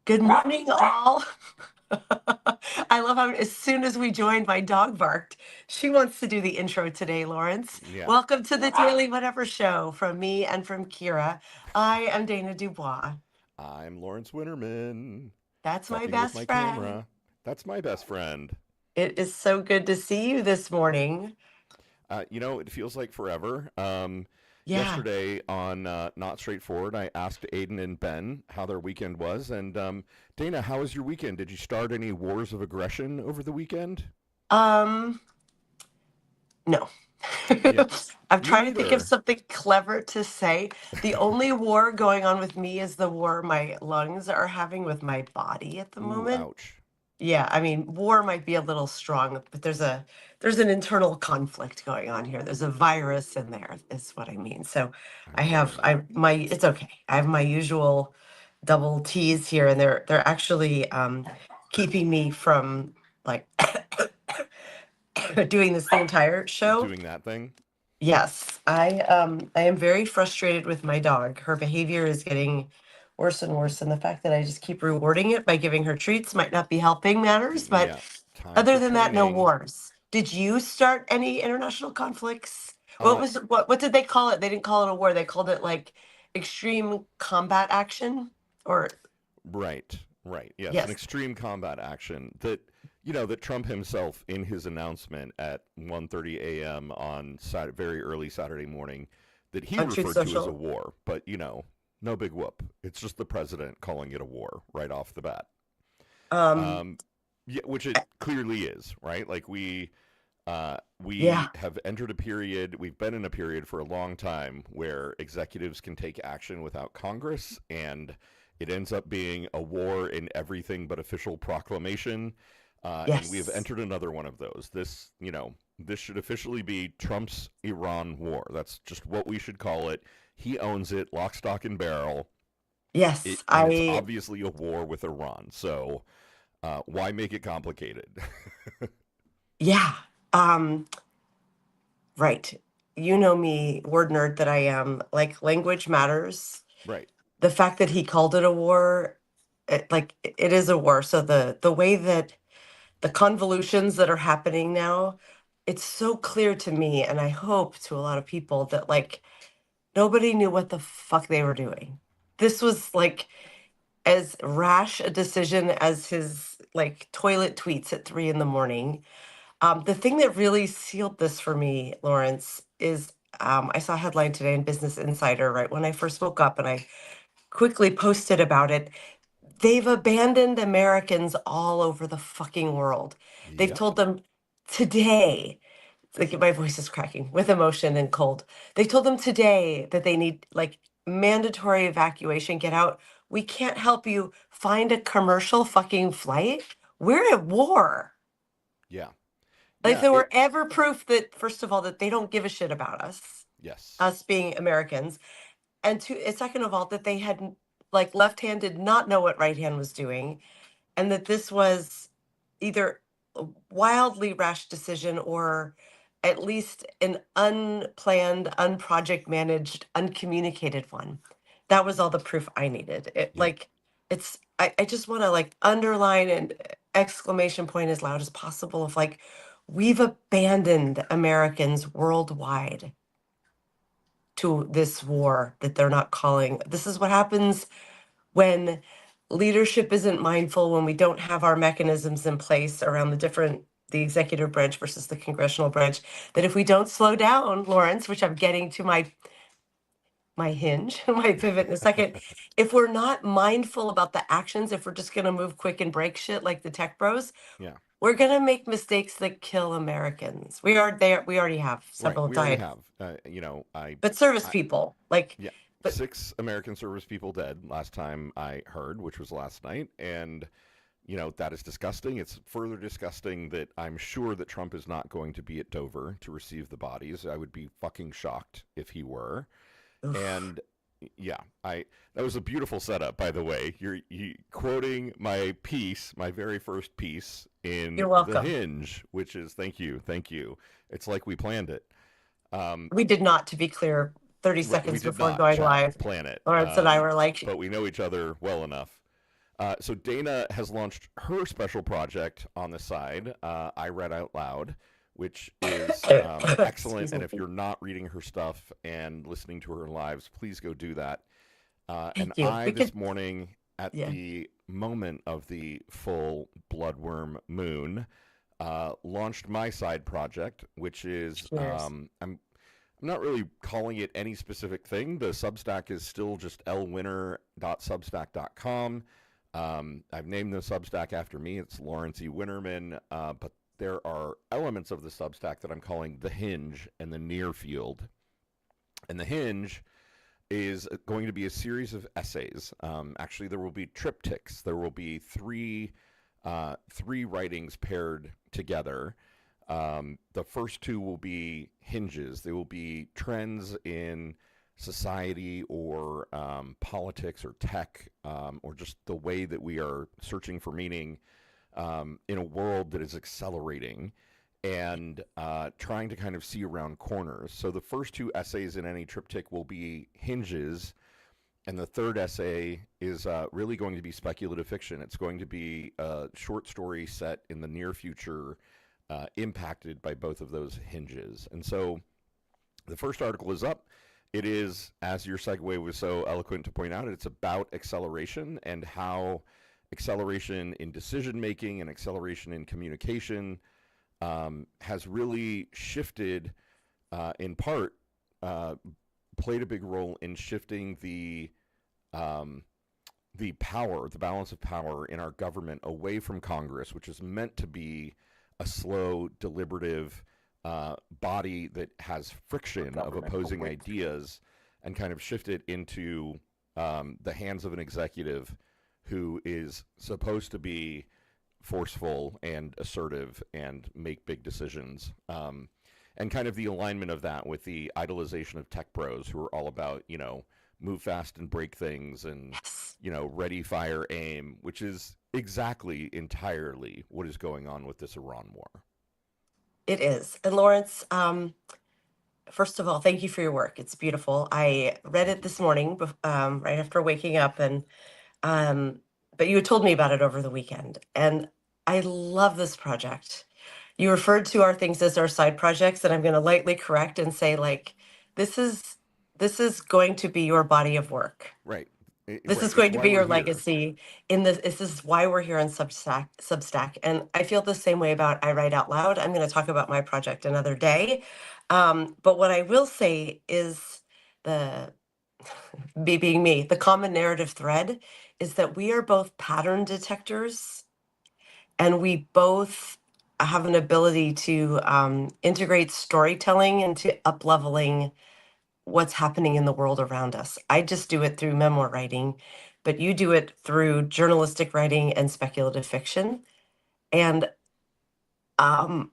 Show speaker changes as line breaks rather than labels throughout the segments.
Good morning, all. I love how as soon as we joined, my dog barked. She wants to do the intro today, Lawrence.
Yeah,
Welcome to the Daily Whatever Show from me and from Kira. I am Dana Dubois.
I'm Lawrence Winterman,
That's my
talking with
best
my
friend.
camera. That's my best friend.
It is so good to see you this morning.
It feels like forever.
Yeah.
Yesterday on Not Straightforward, I asked Aiden and Ben how their weekend was. And Dana, how was your weekend? Did you start any wars of aggression over the weekend?
Um, no.
Yeah,
I'm
me
trying to think of
neither.
something clever to say. The only war going on with me is the war my lungs are having with my body at the
Ooh,
moment.
ouch.
Yeah, I mean, war might be a little strong, but there's an internal conflict going on here. There's a virus in there, is what I mean. So
Oh,
it's okay. I have my usual double T's here, and they're actually keeping me from like doing this the entire show.
doing that thing?
Yes, I am very frustrated with my dog. Her behavior is getting worse and worse, and the fact that I just keep rewarding it by giving her treats might not be helping matters, but
Yeah, time
other
for
than that, no
training.
wars. Did you start any international conflicts?
Uh,
What did they call it? They didn't call it a war. They called it like extreme combat action or
Right, right. Yes, an
yes,
extreme combat action that Trump himself in his announcement at 1:30 a.m. on very early Saturday morning that he
on Truth
referred to as a
Social.
war, but no big whoop. It's just the president calling it a war right off the bat.
Um,
Um, yeah, which it clearly is, right? Like we
yeah,
have entered a period, we've been in a period for a long time where executives can take action without Congress, and it ends up being a war in everything but official proclamation. And we have
yes.
entered another one of those. This should officially be Trump's Iran war. That's just what we should call it. He owns it, lock, stock, and barrel.
Yes,
And it's
I
obviously a war with Iran. So why make it complicated?
yeah. Um, right. You know me, word nerd that I am, like language matters.
Right.
The fact that he called it a war, it is a war. So the way that the convolutions that are happening now, it's so clear to me, and I hope to a lot of people that like nobody knew what the fuck they were doing. This was like as rash a decision as his like toilet tweets at 3 in the morning. The thing that really sealed this for me, Lawrence, is I saw a headline today in Business Insider right when I first woke up, and I quickly posted about it. They've abandoned Americans all over the fucking world. They've
Yep.
told them today, like my voice is cracking with emotion and cold. They told them today that they need like mandatory evacuation, get out. We can't help you find a commercial fucking flight. We're at war.
Yeah.
Like if
Yeah.
there
It.
were ever proof that, first of all, that they don't give a shit about
Yes.
us being Americans, and second of all, that they had like left hand did not know what right hand was doing, and that this was either a wildly rash decision or at least an unplanned, unproject managed, uncommunicated one. That was all the proof I needed.
Yeah.
I just want to like underline an exclamation point as loud as possible of like, we've abandoned Americans worldwide to this war that they're not calling. This is what happens when leadership isn't mindful, when we don't have our mechanisms in place around the executive branch versus the congressional branch, that if we don't slow down, Lawrence, which I'm getting to my hinge, my pivot in a second, if we're not mindful about the actions, if we're just going to move quick and break shit like the tech bros,
Yeah.
we're going to make mistakes that kill Americans. We are there. We already have
Right.
several
We already
died,
have.
but service
I,
people like,
yeah,
but
6 American service people dead last time I heard, which was last night, and that is disgusting. It's further disgusting that I'm sure that Trump is not going to be at Dover to receive the bodies. I would be fucking shocked if he were.
oof,
And yeah, I that was a beautiful setup, by the way. You quoting my piece, my very first piece in
you're
The
welcome.
Hinge, which is thank you, thank you. It's like we planned it. Um,
We did not, to be clear, 30
right, we
seconds
did
before
not
going live.
plan it,
Lawrence and I were like,
but we know each other well enough. So Dana has launched her special project on the side. I read out loud, which is excellent.
Excuse
And
me.
if you're not reading her stuff and listening to her lives, please go do that. And
Thank you.
I
We
this
could,
morning, at
yeah.
the moment of the full bloodworm moon, launched my side project, which is
Cheers.
I'm not really calling it any specific thing. The Substack is still just lwinner.substack.com. I've named the Substack after me. It's Lawrence E. Winterman, but there are elements of the Substack that I'm calling the Hinge and the Near Field. And the Hinge is going to be a series of essays. Actually, there will be triptychs. There will be three writings paired together. The first two will be hinges. They will be trends in society or politics or tech or just the way that we are searching for meaning in a world that is accelerating and trying to kind of see around corners. So the first two essays in any triptych will be hinges, and the third essay is really going to be speculative fiction. It's going to be a short story set in the near future, impacted by both of those hinges. And so the first article is up. It is, as your segue was so eloquent to point out, it's about acceleration and how acceleration in decision making and acceleration in communication has really shifted, in part, uh, played a big role in shifting um, the power, the balance of power in our government away from Congress, which is meant to be a slow, deliberative body that has friction of opposing ideas, and kind of shift it into the hands of an executive who is supposed to be forceful and assertive and make big decisions. And kind of the alignment of that with the idolization of tech pros who are all about, move fast and break things and,
Yes,
ready, fire, aim, which is exactly entirely what is going on with this Iran war.
it is. And Lawrence, first of all, thank you for your work. It's beautiful. I read
Thank
it
you.
this morning, right after waking up, and um, but you had told me about it over the weekend, and I love this project. You referred to our things as our side projects, and I'm going to lightly correct and say, like, this is this is going to be your body of work.
Right.
This
Right.
is
It's
going to
why
be
we're
your
here.
legacy in this is why we're here on Substack. And I feel the same way about I Write Out Loud. I'm going to talk about my project another day. But what I will say is the me being me, the common narrative thread is that we are both pattern detectors, and we both have an ability to integrate storytelling into up-leveling what's happening in the world around us. I just do it through memoir writing, but you do it through journalistic writing and speculative fiction. And um,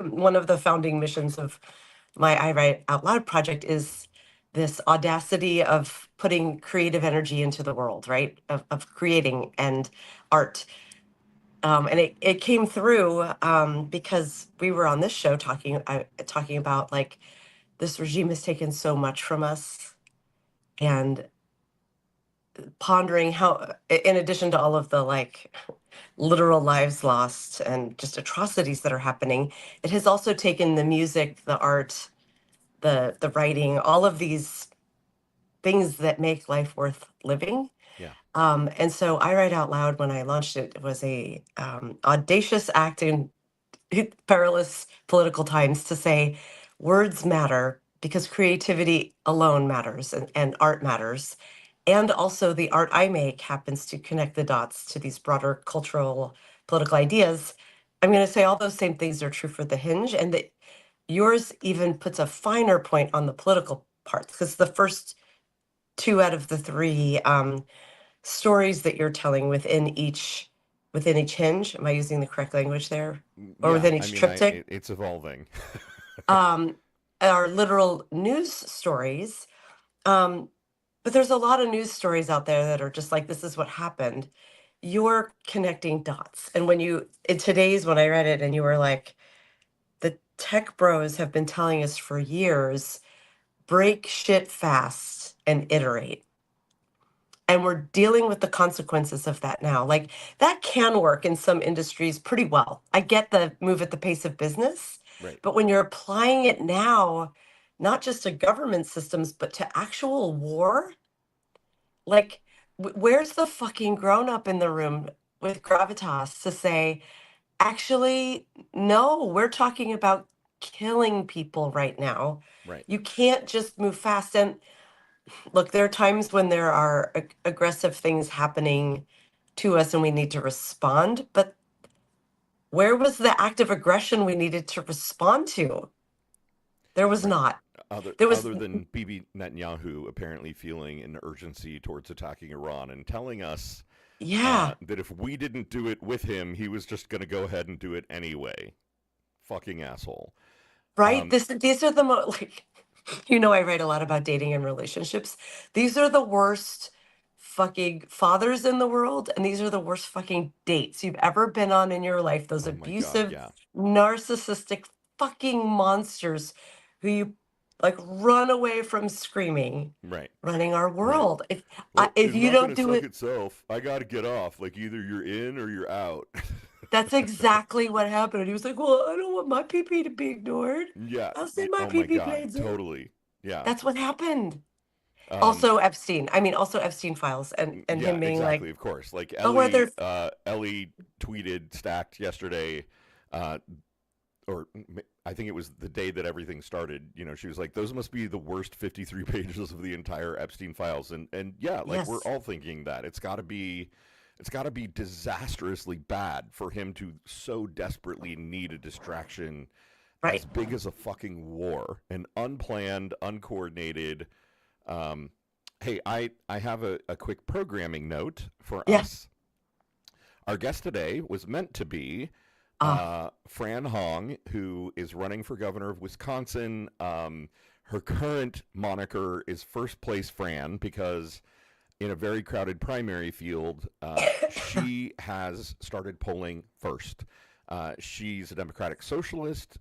one of the founding missions of my I Write Out Loud project is this audacity of putting creative energy into the world, right? Of creating and art. And it came through because we were on this show talking about like this regime has taken so much from us, and pondering how, in addition to all of the like literal lives lost and just atrocities that are happening, it has also taken the music, the art, the writing, all of these things that make life worth living.
Yeah.
And so I Write Out Loud, when I launched it, was a audacious act in perilous political times to say words matter because creativity alone matters, and art matters. And also, the art I make happens to connect the dots to these broader cultural, political ideas. I'm going to say all those same things are true for The Hinge, and that yours even puts a finer point on the political parts because the first two out of the three stories that you're telling within each hinge. Am I using the correct language there? Or
Yeah.
within
I
each
mean,
triptych,
it's evolving.
um, are literal news stories. Um, but there's a lot of news stories out there that are just like, this is what happened. You're connecting dots. And in today's, when I read it, and you were like, the tech bros have been telling us for years, break shit fast and iterate. And we're dealing with the consequences of that now. Like that can work in some industries pretty well. I get the move at the pace of business,
Right.
but when you're applying it now, not just to government systems, but to actual war, like where's the fucking grown up in the room with gravitas to say, actually, no, we're talking about killing people right now.
Right.
You can't just move fast. And look, there are times when there are aggressive things happening to us and we need to respond, but where was the act of aggression we needed to respond to? There was
Right.
not.
Other
There was,
other than Bibi Netanyahu apparently feeling an urgency towards attacking Iran and telling us
yeah,
that if we didn't do it with him, he was just going to go ahead and do it anyway. Fucking asshole.
right?
Um,
These are the most, like, I write a lot about dating and relationships. These are the worst fucking fathers in the world, and these are the worst fucking dates you've ever been on in your life. Those
oh my God,
abusive,
yeah.
narcissistic fucking monsters who you like run away from screaming,
Right.
running our
Right.
world.
Well,
If
it's
you
not
don't
going to
do
suck
it,
itself. I got to get off. Like either you're in or you're out.
that's exactly what happened. And he was like, "Well, I don't want my pee to be ignored.
Yeah.
I'll say my
Oh my
pee
God.
pains it."
Totally. Yeah.
That's what happened.
Um,
Also Epstein. I mean, also Epstein files and
yeah,
him being like,
exactly. Of course. Like
"Oh, where
Ellie,
they're
Ellie tweeted stacked yesterday, uh, or I think it was the day that everything started. You know, she was like, "Those must be the worst 53 pages of the entire Epstein files." And yeah, like we're
yes,
all thinking that it's got to be disastrously bad for him to so desperately need a distraction
right,
as big as a fucking war, an unplanned, uncoordinated. Um, hey, I have a quick programming note for
yeah,
us. Our guest today was meant to be
ah,
Fran Hong, who is running for governor of Wisconsin. Her current moniker is First Place Fran because in a very crowded primary field, she has started polling first. She's a Democratic socialist.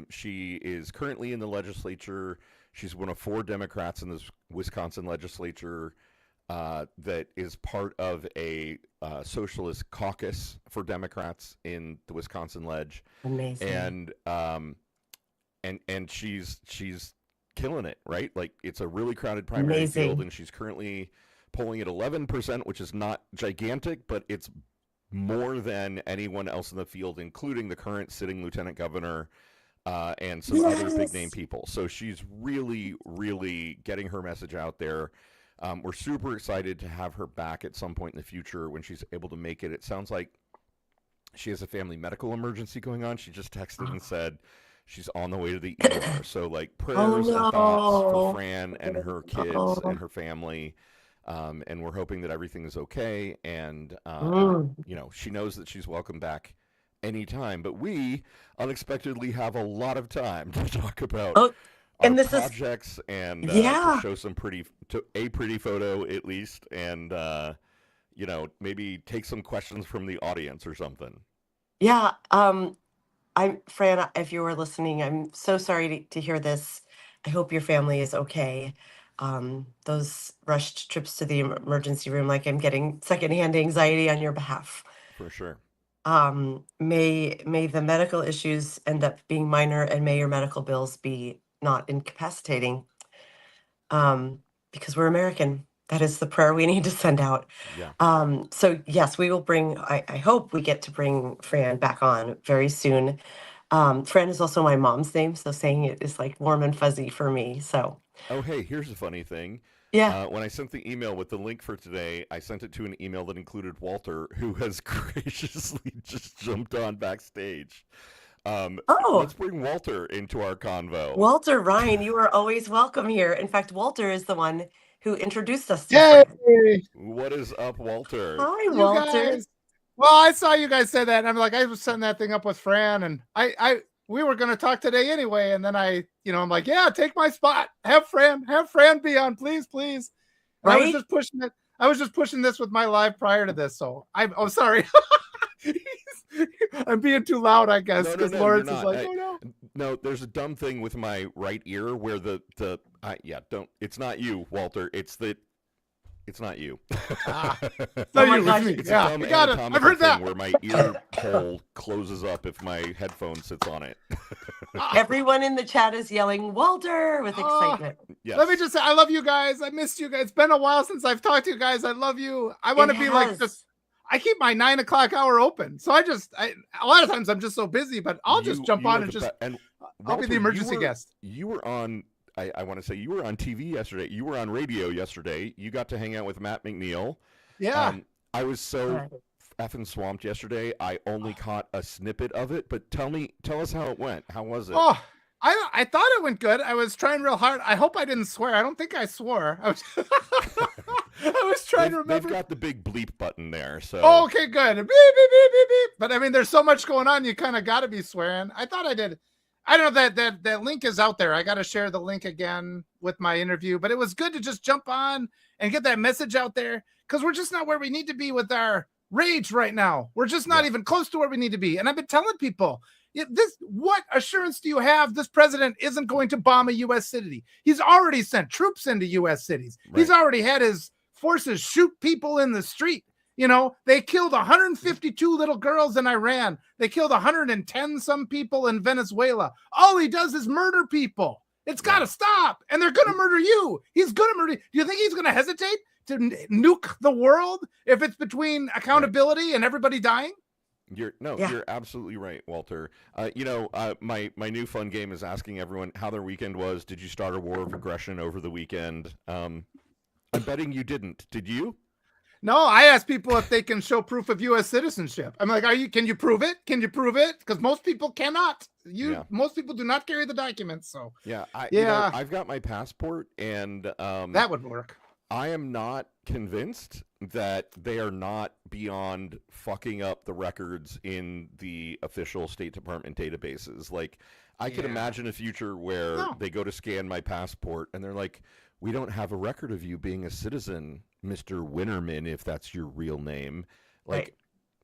She is currently in the legislature. She's one of four Democrats in the Wisconsin legislature that is part of a socialist caucus for Democrats in the Wisconsin ledge,
amazing,
and she's killing it, right? Like it's a really crowded primary field,
amazing.
and she's currently polling at 11%, which is not gigantic, but it's more than anyone else in the field, including the current sitting lieutenant governor and some other big name
Yes.
people. So she's really, really getting her message out there. We're super excited to have her back at some point in the future when she's able to make it. It sounds like she has a family medical emergency going on. She just texted and said she's on the way to the ER. So, like,
Oh
prayers and thoughts for
no.
Fran and her kids and
Oh.
her family. And we're hoping that everything is okay. And,
Mm.
she knows that she's welcome back anytime. But we unexpectedly have a lot of time to talk about
Oh,
our
and this is
projects and to
yeah.
show a pretty photo at least, and maybe take some questions from the audience or something.
Yeah. I'm Fran, if you were listening, I'm so sorry to hear this. I hope your family is okay. Those rushed trips to the emergency room, like I'm getting secondhand anxiety on your behalf.
For sure.
May the medical issues end up being minor and may your medical bills be not incapacitating. Because we're American. That is the prayer we need to send out.
Yeah.
So yes, we will bring, I hope we get to bring Fran back on very soon. Fran is also my mom's name, so saying it is like warm and fuzzy for me. So
Oh, hey, here's a funny thing.
yeah.
When I sent the email with the link for today, I sent it to an email that included Walter, who has graciously just jumped on backstage. Um,
Oh,
let's bring Walter into our convo.
Walter Ryan, you are always welcome here. In fact, Walter is the one who introduced us to
Yay!
Fran.
What is up, Walter?
Hi,
You
Walter.
guys. Well, I saw you guys say that, and I'm like, I was setting that thing up with Fran, and we were going to talk today anyway, and then I'm like, yeah, take my spot. Have Fran be on, please, please. And I was
Right?
just pushing it. I was just pushing this with my live prior to this, so I'm sorry. I'm being too loud, I guess,
No, no,
because
no, you're
Lawrence is
not.
like, oh no.
No, there's a dumb thing with my right ear where yeah, don't. It's not you, Walter. It's not you.
Ah,
Oh
so
my
you with
gosh.
me.
It's a
Yeah,
dumb
I got it. I've
anatomical
heard
thing
that.
where my ear hole closes up if my headphone sits on it.
Everyone in the chat is yelling Walter with
Ah,
excitement.
let me
Yes.
just say, I love you guys. I missed you guys. It's been a while since I've talked to you guys. I love you. I want
It
to be like just.
has.
I keep my 9 o'clock hour open, so a lot of times I'm just so busy, but I'll just jump
You
on
are
and
the
just.
best. And
I'll be the
Walter,
emergency guest.
you were on. I want to say you were on TV yesterday. You were on radio yesterday. You got to hang out with Matt McNeil.
Yeah.
I was so
Right.
effing swamped yesterday. I only caught a snippet of it. But tell us how it went. How was it?
Oh, I thought it went good. I was trying real hard. I hope I didn't swear. I don't think I swore. I was, I was trying to
They've
remember.
got the big bleep button there. So
Oh, okay, good. Beep, beep, beep, beep, beep. But I mean, there's so much going on. You kind of got to be swearing. I thought I did. I don't know that link is out there. I got to share the link again with my interview. But it was good to just jump on and get that message out there because we're just not where we need to be with our rage right now. We're just not even close to where we need to be. And I've been telling people, what assurance do you have this president isn't going to bomb a U.S. city? He's already sent troops into U.S. cities. Right. He's already had his forces shoot people in the street. You know, they killed 152 little girls in Iran. They killed 110 some people in Venezuela. All he does is murder people. It's got to stop. And they're going to murder you. He's going to murder you. Do you think he's going to hesitate to nuke the world if it's between accountability and everybody dying?
You're absolutely right, Walter. My new fun game is asking everyone how their weekend was. Did you start a war of aggression over the weekend? I'm betting you didn't. Did you?
No, I ask people if they can show proof of U.S. citizenship. I'm like, can you prove it? Can you prove it? Because most people cannot. Most people do not carry the documents. So
I've got my passport, and
that would work.
I am not convinced that they are not beyond fucking up the records in the official State Department databases. Like, I could imagine a future where they go to scan my passport and they're like, we don't have a record of you being a citizen, Mr. Winterman, if that's your real name. Like,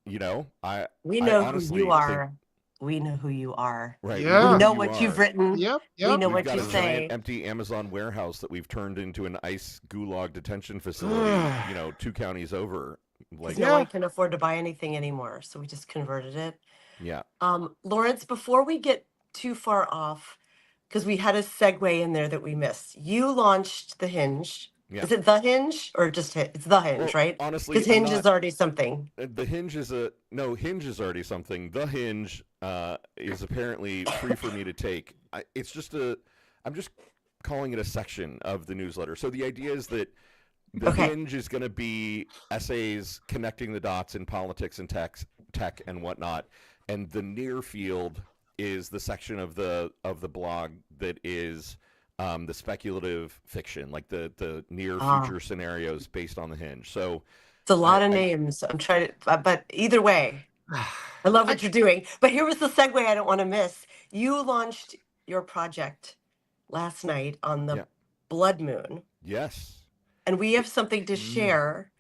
we know
who you are. We know who you are.
Right.
Yeah. We know what you've written.
Yep.
We know
we've
what you say.
Giant empty Amazon warehouse that we've turned into an ICE gulag detention facility, 2 counties over.
Like, no one can afford to buy anything anymore, so we just converted it.
Yeah.
Lawrence, before we get too far off, because we had a segue in there that we missed. You launched the Hinge. Yeah. Is it the Hinge or just it's the Hinge, right?
Honestly,
because Hinge is already something.
The Hinge is Hinge is already something. The Hinge is apparently free for me to take. I'm just calling it a section of the newsletter. So the idea is that the Hinge is going to be essays connecting the dots in politics and tech and whatnot, and the near field is the section of the blog that is the speculative fiction, like the near future scenarios based on the Hinge. So
it's a lot of names. I'm trying to, but either way, I love what you're doing. But here was the segue I don't want to miss. You launched your project last night on the blood moon.
Yes.
And we have something to share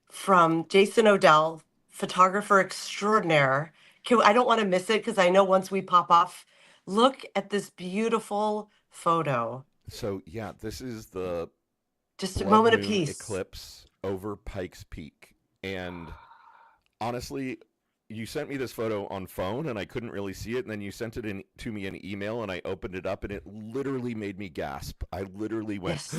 from Jason Odell, photographer extraordinaire. I don't want to miss it because I know once we pop off, look at this beautiful photo.
So this is the
just a moment of peace
eclipse over Pikes Peak. And honestly, you sent me this photo on phone and I couldn't really see it, and then you sent it to me in email and I opened it up and it literally made me gasp. I literally went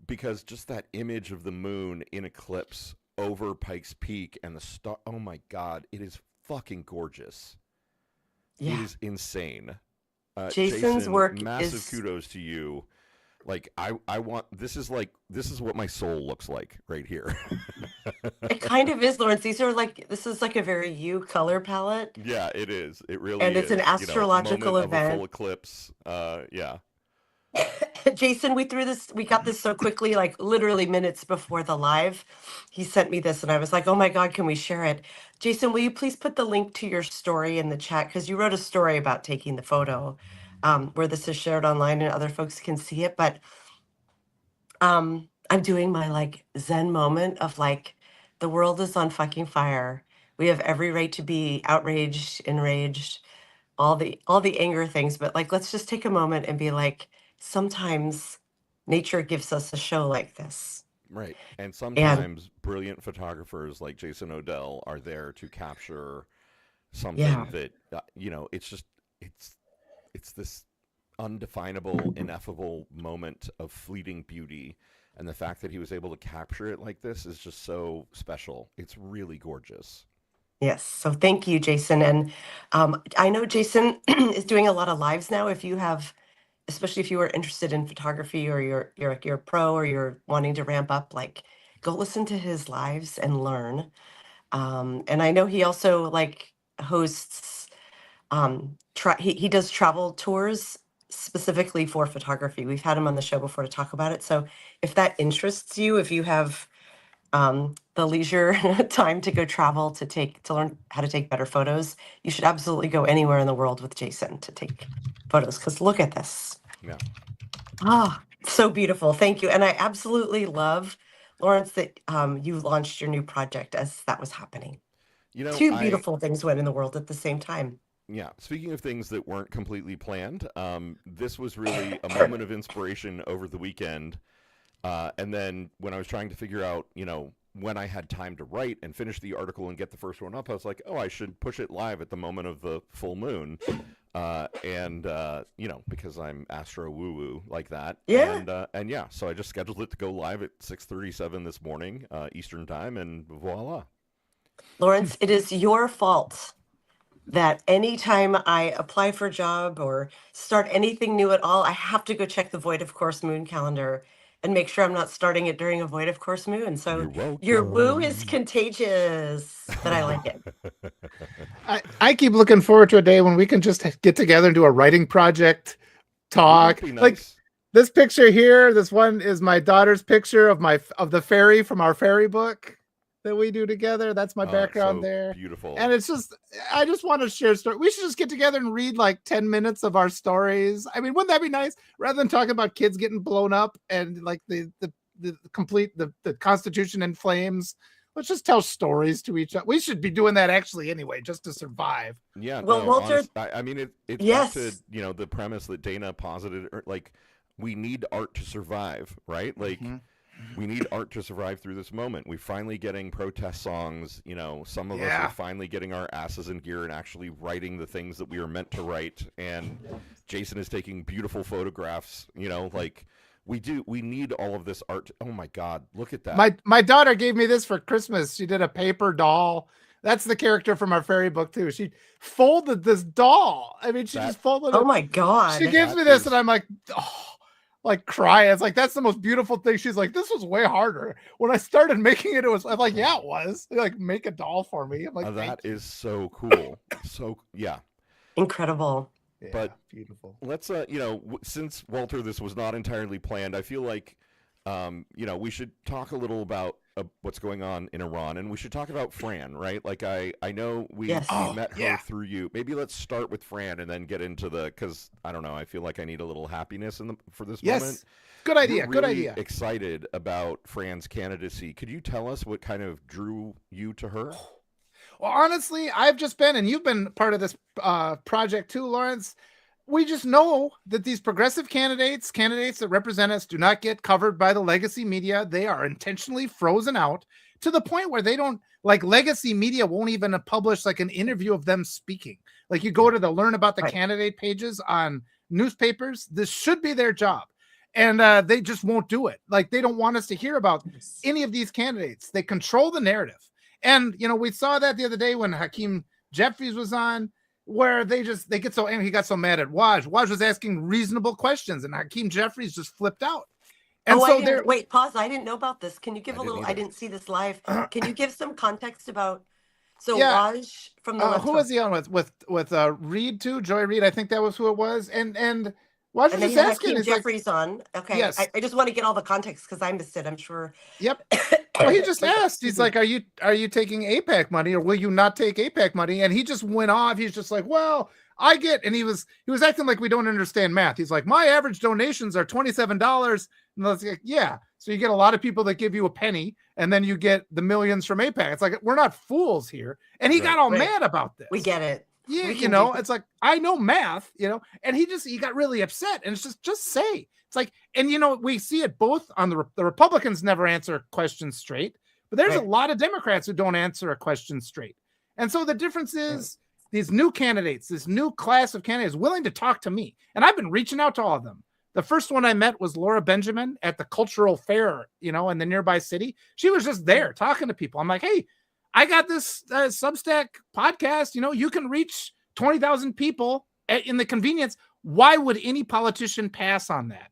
because just that image of the moon in eclipse over Pikes Peak and the star, oh my God, it is fucking gorgeous. It is insane.
Jason's
Jason,
work
massive kudos to you. Like I want this is what my soul looks like right here.
It kind of is, Lawrence. This is like a very you color palette.
Yeah, it is. It really
is. And it's an astrological event.
Of a full eclipse.
Jason, we got this so quickly, like literally minutes before the live. He sent me this and I was like, oh my God, can we share it? Jason, will you please put the link to your story in the chat? Because you wrote a story about taking the photo where this is shared online and other folks can see it. But I'm doing my Zen moment of the world is on fucking fire. We have every right to be outraged, enraged, all the anger things. But let's just take a moment and be like, sometimes nature gives us a show like this.
Right. And
And
sometimes brilliant photographers like Jason Odell are there to capture
yeah,
something that it's just it's it's this undefinable, ineffable moment of fleeting beauty, and the fact that he was able to capture it like this is just so special. It's really gorgeous.
yes. So thank you, Jason. And I know Jason is doing a lot of lives now. If you have, especially if you are interested in photography or you're a pro or you're wanting to ramp up, like go listen to his lives and learn. And I know he also like hosts he does travel tours specifically for photography. We've had him on the show before to talk about it. So if that interests you, if you have the leisure time to go travel to learn how to take better photos, you should absolutely go anywhere in the world with Jason to take photos. Because look at this.
Yeah.
Ah, so beautiful. Thank you. And I absolutely love, Lawrence, that you launched your new project as that was happening.
You know,
Two
I
beautiful things went in the world at the same time.
Yeah, speaking of things that weren't completely planned, this was really a moment of inspiration over the weekend. And then when I was trying to figure out, when I had time to write and finish the article and get the first one up, I was like, oh, I should push it live at the moment of the full moon. Because I'm astro woo woo like that.
Yeah.
And yeah, so I just scheduled it to go live at 6:37 this morning, Eastern time, and voila.
Lawrence, it is your fault that anytime I apply for a job or start anything new at all, I have to go check the void of course moon calendar and make sure I'm not starting it during a void of course moon. So
You're
your woo is
welcome.
contagious, but I like it.
I keep looking forward to a day when we can just get together and do a writing project,
Wouldn't
talk.
it be
Like
nice?
this picture here, this one is my daughter's picture of the fairy from our fairy book that we do together. That's my background
So
there.
beautiful.
And it's just, I just want to share story. We should just get together and read like 10 minutes of our stories. I mean, wouldn't that be nice? Rather than talking about kids getting blown up and like the Constitution in flames. Let's just tell stories to each other. We should be doing that actually anyway, just to survive.
Yeah,
Well,
no,
Walter,
I mean, it's back to,
yes.
the premise that Dana posited, like, we need art to survive, right? Like, we need art to survive through this moment. We're finally getting protest songs, some of us are finally getting our asses in gear and actually writing the things that we are meant to write. And Jason is taking beautiful photographs, like, we need all of this art. Oh my God, look at that.
My daughter gave me this for Christmas. She did a paper doll. That's the character from our fairy book too. She folded this doll. I mean, she just folded it.
Oh my God.
She gives me this and I'm like, oh, like crying. It's like, that's the most beautiful thing. She's like, this was way harder. When I started making it, I'm like, yeah, it was. Like, make a doll for me. I'm like,
that is so cool. So, yeah.
Incredible.
Yeah,
but
beautiful.
Let's since Walter, this was not entirely planned, I feel like we should talk a little about what's going on in Iran, and we should talk about Fran, right? Like I know we met her through you. Maybe let's start with Fran and then get into because I don't know, I feel like I need a little happiness for this moment.
Good idea.
You're
Good
really
idea.
Excited about Fran's candidacy. Could you tell us what kind of drew you to her?
Well, honestly, I've just been, and you've been part of this project too, Lawrence. We just know that these progressive candidates that represent us, do not get covered by the legacy media. They are intentionally frozen out to the point where they don't, like, legacy media won't even publish like an interview of them speaking. Like, you go to the learn about the candidate pages on newspapers. This should be their job. And they just won't do it. Like, they don't want us to hear about any of these candidates. They control the narrative. And, we saw that the other day when Hakeem Jeffries was on, where they get so angry. He got so mad at Waj. Waj was asking reasonable questions, and Hakeem Jeffries just flipped out. And
wait, pause. I didn't know about this. Can you give I didn't see this live. Can you give some context about, Waj from the left.
Who was he on with Reed too? Joy Reed, I think that was who it was. And Waj was just asking.
Jeffries on. Okay.
Yes.
I just want to get all the context because I missed it, I'm sure.
Yep. Well, he just asked. He's like, "Are you taking APAC money, or will you not take APAC money?" And he just went off. He's just like, "Well, I get," and he was acting like we don't understand math. He's like, "My average donations are $27." And I was like, "Yeah." So you get a lot of people that give you a penny, and then you get the millions from APAC. It's like, we're not fools here. And he got all mad about this.
We get it.
Yeah, it's like, I know math, and he got really upset. And it's just say It's like, and we see it both on the Republicans never answer questions straight, but there's a lot of Democrats who don't answer a question straight. And so the difference is these new candidates, this new class of candidates willing to talk to me. And I've been reaching out to all of them. The first one I met was Laura Benjamin at the cultural fair, in the nearby city. She was just there talking to people. I'm like, hey, I got this Substack podcast. You can reach 20,000 people in the convenience. Why would any politician pass on that?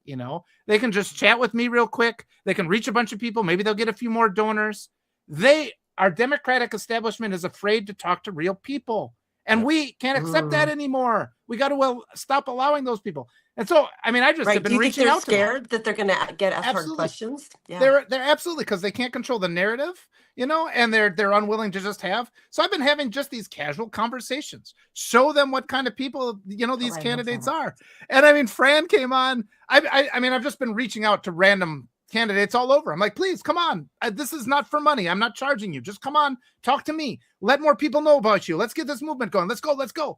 They can just chat with me real quick. They can reach a bunch of people. Maybe they'll get a few more donors. Our Democratic establishment is afraid to talk to real people. And we can't accept that anymore. We got to stop allowing those people. And so, I just have been reaching out to them.
Scared that they're going to get asked hard questions?
Yeah. They're absolutely, because they can't control the narrative, and they're unwilling to just have. So I've been having just these casual conversations, show them what kind of people, these candidates are. And Fran came on. I've just been reaching out to random candidates all over. I'm like, please come on. This is not for money. I'm not charging you. Just come on, talk to me. Let more people know about you. Let's get this movement going. Let's go.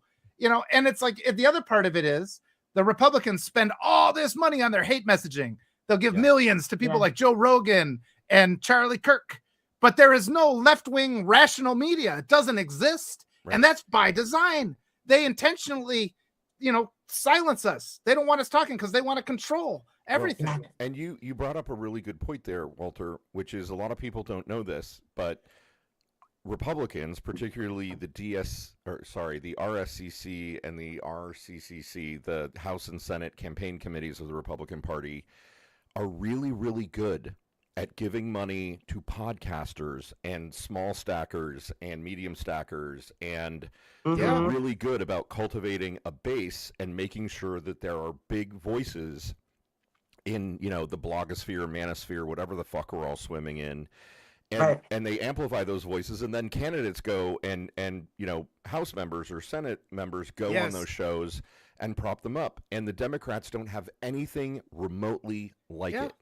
And it's like, the other part of it is the Republicans spend all this money on their hate messaging. They'll give millions to people like Joe Rogan and Charlie Kirk, but there is no left-wing rational media. It doesn't exist. Right. And that's by design. They intentionally, silence us. They don't want us talking because they want to control everything.
Well, and you brought up a really good point there, Walter, which is a lot of people don't know this, but Republicans, particularly the RSCC and the RCCC, the House and Senate campaign committees of the Republican Party, are really, really good at giving money to podcasters and small stackers and medium stackers, and they're really good about cultivating a base and making sure that there are big voices in, the blogosphere, manosphere, whatever the fuck we're all swimming in. And they amplify those voices, and then candidates go and House members or Senate members go on those shows and prop them up. And the Democrats don't have anything remotely like it.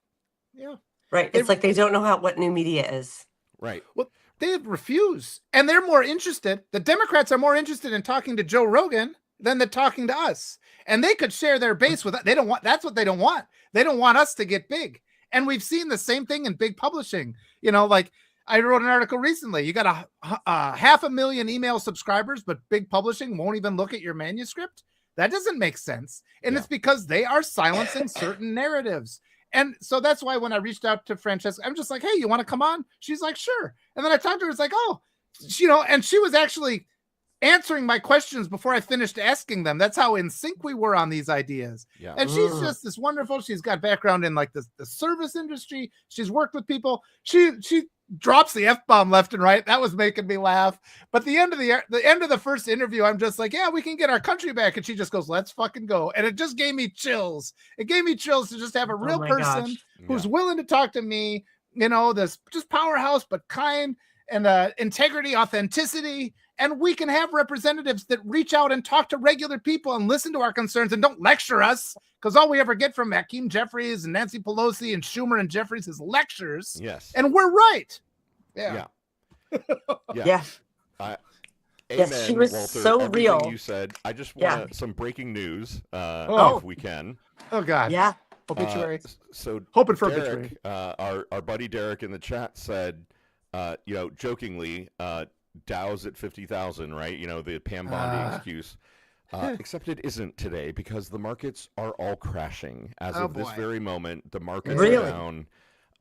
Yeah.
Right. It's like they don't know what new media is.
Right.
Well, they refuse. And they're more interested. The Democrats are more interested in talking to Joe Rogan than they're talking to us. And they could share their base with that. That's what they don't want. They don't want us to get big. And we've seen the same thing in big publishing. Like I wrote an article recently. You got a 500,000 email subscribers, but big publishing won't even look at your manuscript. That doesn't make sense. And it's because they are silencing certain narratives. And so that's why when I reached out to Francesca, I'm just like, hey, you want to come on? She's like, sure. And then I talked to her. It's like, oh, and she was actually answering my questions before I finished asking them. That's how in sync we were on these ideas. Yeah. And she's just this wonderful. She's got background in like the service industry. She's worked with people. She drops the F-bomb left and right. That was making me laugh. But the end of the first interview, I'm just like, yeah, we can get our country back. And she just goes, let's fucking go. And it just gave me chills. It gave me chills to just have a real person who's willing to talk to me, this just powerhouse, but kind, and integrity, authenticity. And we can have representatives that reach out and talk to regular people and listen to our concerns and don't lecture us, because all we ever get from Hakeem Jeffries and Nancy Pelosi and Schumer and Jeffries is lectures.
Yes.
And we're right.
Yeah.
Yes, she was
Walter,
so real.
You said. I just want some breaking news, if we can.
Oh God.
Yeah.
Obituary.
So
hoping for
Derek, obituary. Our buddy Derek in the chat said, jokingly, Dow's at 50,000, right? The Pam Bondi excuse. Except it isn't today, because the markets are all crashing as of this very moment. The markets are down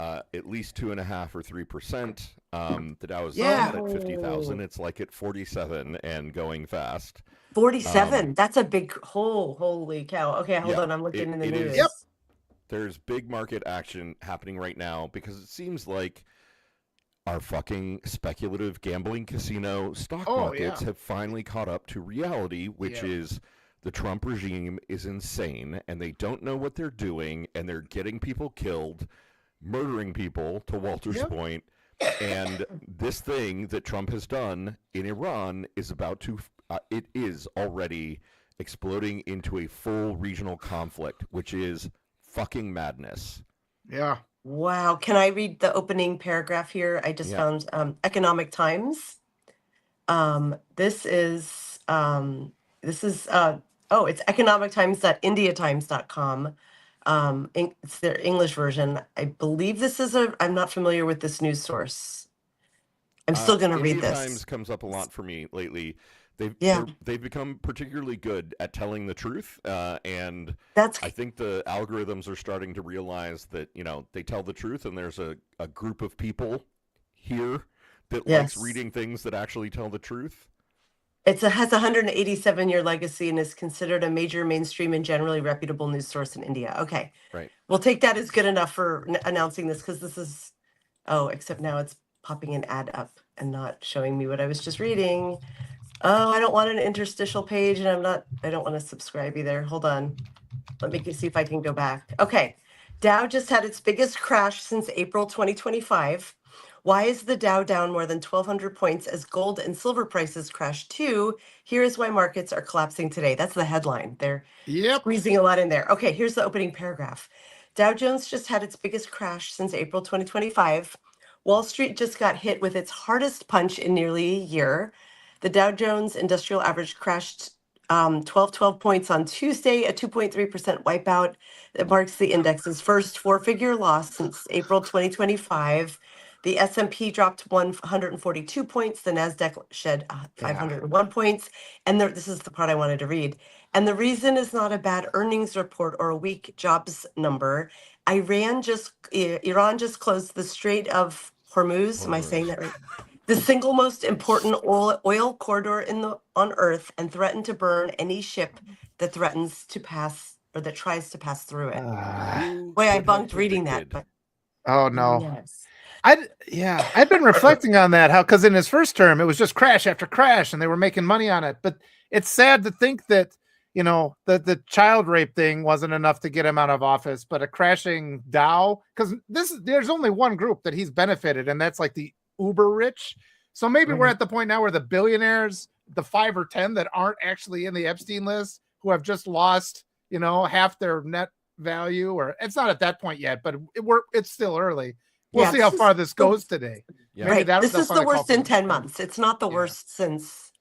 at least 2.5 or 3%. The Dow is not at 50,000. It's like at 47 and going fast.
47. That's a big hole. Holy cow. Okay, hold on. I'm looking in the news.
Yep.
There's big market action happening right now, because it seems like our fucking speculative gambling casino stock markets have finally caught up to reality, which is the Trump regime is insane, and they don't know what they're doing, and they're getting people killed, murdering people, to Walter's point. And this thing that Trump has done in Iran is about to, it is already exploding into a full regional conflict, which is fucking madness.
Yeah.
Wow. Can I read the opening paragraph here? I just found Economic Times. It's economictimes.indiatimes.com. It's their English version. I believe this is I'm not familiar with this news source. I'm still going to read
India
this.
Times comes up a lot for me lately. They've
Yeah,
they've become particularly good at telling the truth, and
that's
I think the algorithms are starting to realize that they tell the truth, and there's a group of people here that likes
yes.
reading things that actually tell the truth.
Has a 187-year legacy and is considered a major mainstream and generally reputable news source in India. Okay,
Right.
we'll take that as good enough for announcing this because this is, oh, except now it's popping an ad up and not showing me what I was just reading. Oh, I don't want an interstitial page and I don't want to subscribe either. Hold on. Let me see if I can go back. Okay. Dow just had its biggest crash since April 2025. Why is the Dow down more than 1,200 points as gold and silver prices crashed too? Here is why markets are collapsing today. That's the headline. They're
Yep.
squeezing a lot in there. Okay, here's the opening paragraph. Dow Jones just had its biggest crash since April 2025. Wall Street just got hit with its hardest punch in nearly a year. The Dow Jones Industrial Average crashed 12 points on Tuesday, a 2.3% wipeout that marks the index's first four-figure loss since April 2025. The S&P dropped 142 points. The Nasdaq shed 501 points. And this is the part I wanted to read. And the reason is not a bad earnings report or a weak jobs number. Iran just closed the Strait of Hormuz. Am I saying that right? The single most important oil corridor on Earth, and threatened to burn any ship that threatens to pass or that tries to pass through it.
Who
Boy, I
could have
bunked reading that,
predicted?
but
Oh no.
yes.
I've been reflecting on that, how because in his first term it was just crash after crash and they were making money on it. But it's sad to think that the child rape thing wasn't enough to get him out of office, but a crashing Dow, because there's only one group that he's benefited, and that's like the uber rich. So maybe we're
Right.
at the point now where the billionaires, the 5 or 10 that aren't actually in the Epstein list, who have just lost half their net value, or it's not at that point yet, but it's still early. We'll
Yeah,
see how far this goes today.
Yeah.
Maybe
right. This
they'll
is the
finally call
worst
for
in 10
yeah.
months. It's not the
Yeah.
worst since,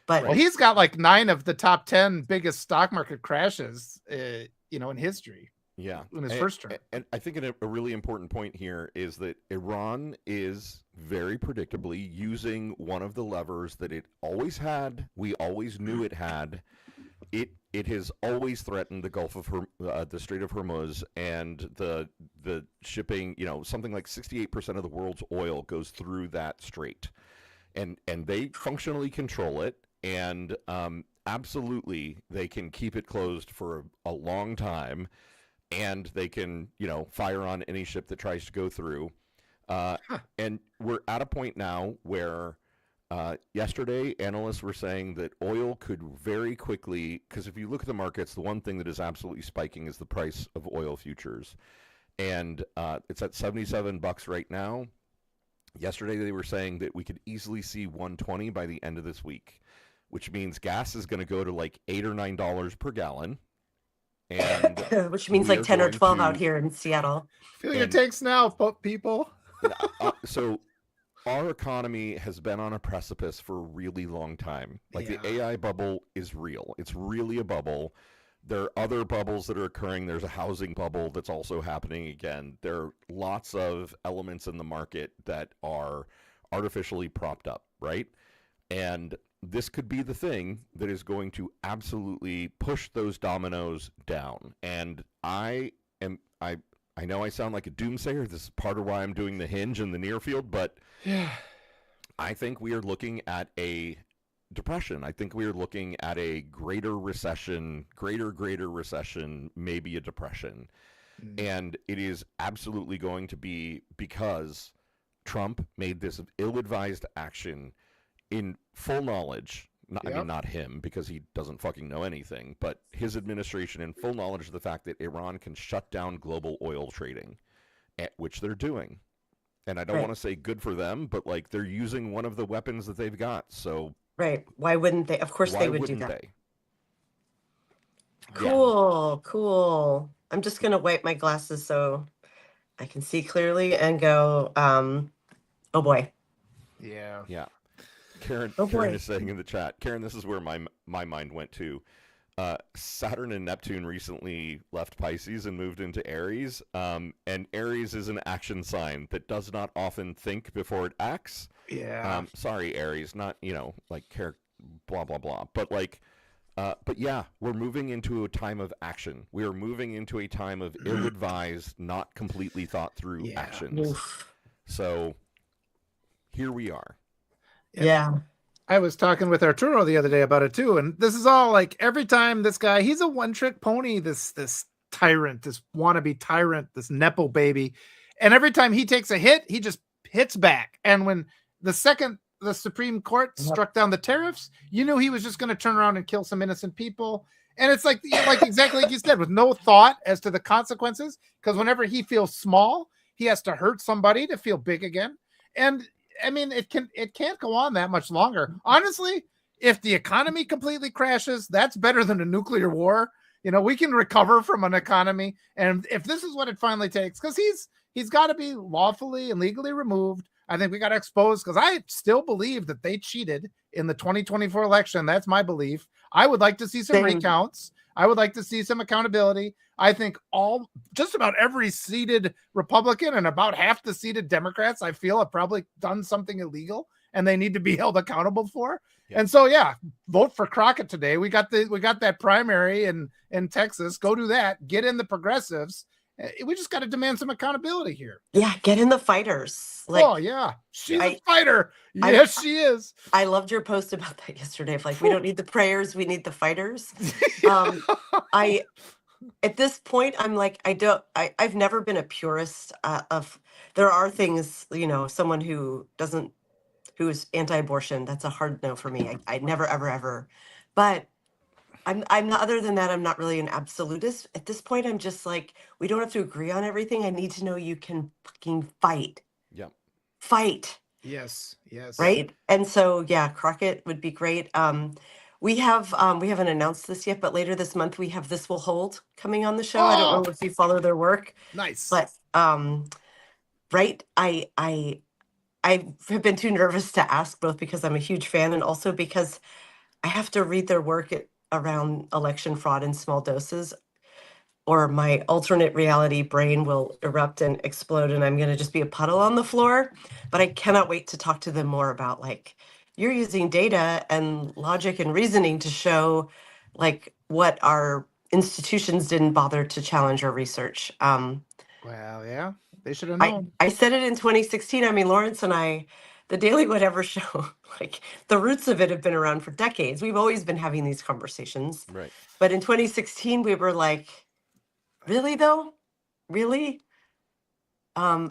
but
Well, he's got like 9 of the top 10 biggest stock market crashes, in history.
Yeah.
In his first term.
And I think a really important point here is that Iran is very predictably using one of the levers that it always had. We always knew it had. It has always threatened the Gulf of the Strait of Hormuz, and the shipping. Something like 68% of the world's oil goes through that strait, and they functionally control it. And absolutely, they can keep it closed for a long time, and they can fire on any ship that tries to go through. And we're at a point now where yesterday analysts were saying that oil could very quickly, because if you look at the markets, the one thing that is absolutely spiking is the price of oil futures, and it's at $77 right now. Yesterday they were saying that we could easily see 120 by the end of this week, which means gas is going to go to like $8 or $9 per gallon. And
which means like 10 or 12 out here in Seattle.
Feel your takes now, people.
So our economy has been on a precipice for a really long time. Like
Yeah.
the AI bubble is real. It's really a bubble. There are other bubbles that are occurring. There's a housing bubble that's also happening again. There are lots of elements in the market that are artificially propped up, right? And this could be the thing that is going to absolutely push those dominoes down. And I know I sound like a doomsayer. This is part of why I'm doing the hinge in the near field, but
Yeah.
I think we are looking at a depression. I think we are looking at a greater recession, greater recession, maybe a depression. And it is absolutely going to be because Trump made this ill-advised action in full knowledge. I mean, not him, because he doesn't fucking know anything, but his administration in full knowledge of the fact that Iran can shut down global oil trading, which they're doing. And I don't want to say good for them, but like they're using one of the weapons that they've got. So
right. Why wouldn't they? Of course they would do that.
They?
Cool. I'm just going to wipe my glasses so I can see clearly and go, oh boy.
Yeah.
Yeah. Karen is saying in the chat, Karen, this is where my mind went to. Saturn and Neptune recently left Pisces and moved into Aries. And Aries is an action sign that does not often think before it acts.
Yeah.
Sorry, Aries, not, like blah, blah, blah. But yeah, we're moving into a time of action. We are moving into a time of ill-advised, not completely thought through actions.
Oof.
So here we are.
Yeah.
I was talking with Arturo the other day about it too, and this is all like every time this guy, he's a one-trick pony, this tyrant, this wannabe tyrant, this Nepo baby, and every time he takes a hit, he just hits back. And when the second the Supreme Court struck down the tariffs, you knew he was just going to turn around and kill some innocent people. And it's like exactly like you said, with no thought as to the consequences, because whenever he feels small, he has to hurt somebody to feel big again. And I mean, it can't go on that much longer. Honestly, if the economy completely crashes, that's better than a nuclear war. We can recover from an economy. And if this is what it finally takes, because he's got to be lawfully and legally removed. I think we got to expose, because I still believe that they cheated in the 2024 election. That's my belief. I would like to see some recounts. I would like to see some accountability. I think just about every seated Republican and about half the seated Democrats, I feel, have probably done something illegal and they need to be held accountable for. Yeah. And so, yeah, vote for Crockett today. We got that primary in Texas. Go do that. Get in the progressives. We just got to demand some accountability here.
Yeah, get in the fighters.
Oh yeah, she's a fighter. Yes, she is.
I loved your post about that yesterday. Like, we don't need the prayers, we need the fighters. At this point, I'm like, I've never been a purist of. There are things, someone who is anti-abortion. That's a hard no for me. I never, ever, ever. But I'm not, other than that, I'm not really an absolutist. At this point, I'm just like, we don't have to agree on everything. I need to know you can fucking fight.
Yep.
Fight.
Yes.
Right. And so, yeah, Crockett would be great. We haven't announced this yet, but later this month we have This Will Hold coming on the show. I don't know if you follow their work.
Nice.
But right. I have been too nervous to ask, both because I'm a huge fan and also because I have to read their work around election fraud in small doses, or my alternate reality brain will erupt and explode and I'm going to just be a puddle on the floor. But I cannot wait to talk to them more about, like, you're using data and logic and reasoning to show, like, what our institutions didn't bother to challenge or research.
Well, yeah, they should have known.
I said it in 2016. I mean, Lawrence and I, the Daily Whatever show, like, the roots of it have been around for decades. We've always been having these conversations.
Right.
But in 2016, we were like, really though? Really? I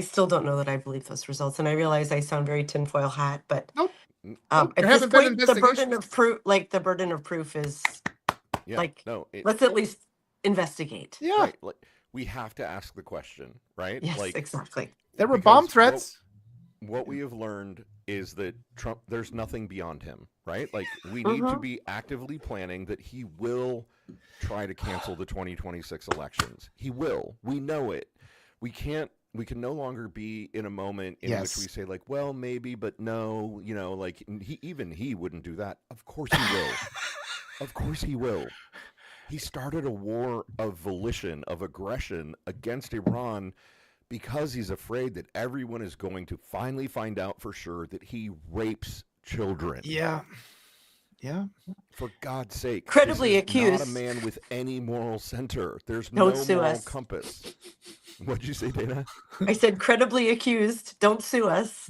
still don't know that I believe those results. And I realize I sound very tinfoil hat, but
nope.
At this point, the burden of proof is let's at least investigate.
Yeah.
Right. Like, we have to ask the question, right?
Yes, exactly.
There were bomb threats.
What we have learned is that Trump, there's nothing beyond him, right? Like, we need to be actively planning that he will try to cancel the 2026 elections. He will. We know it. We can no longer be in a moment in which we say, like, well, maybe, but no, like, he wouldn't do that. Of course he will. Of course he will. He started a war of volition, of aggression against Iran because he's afraid that everyone is going to finally find out for sure that he rapes children.
Yeah.
For God's sake.
Credibly accused.
Not a man with any moral center. There's no moral compass. What'd you say, Dana?
I said credibly accused. Don't sue us.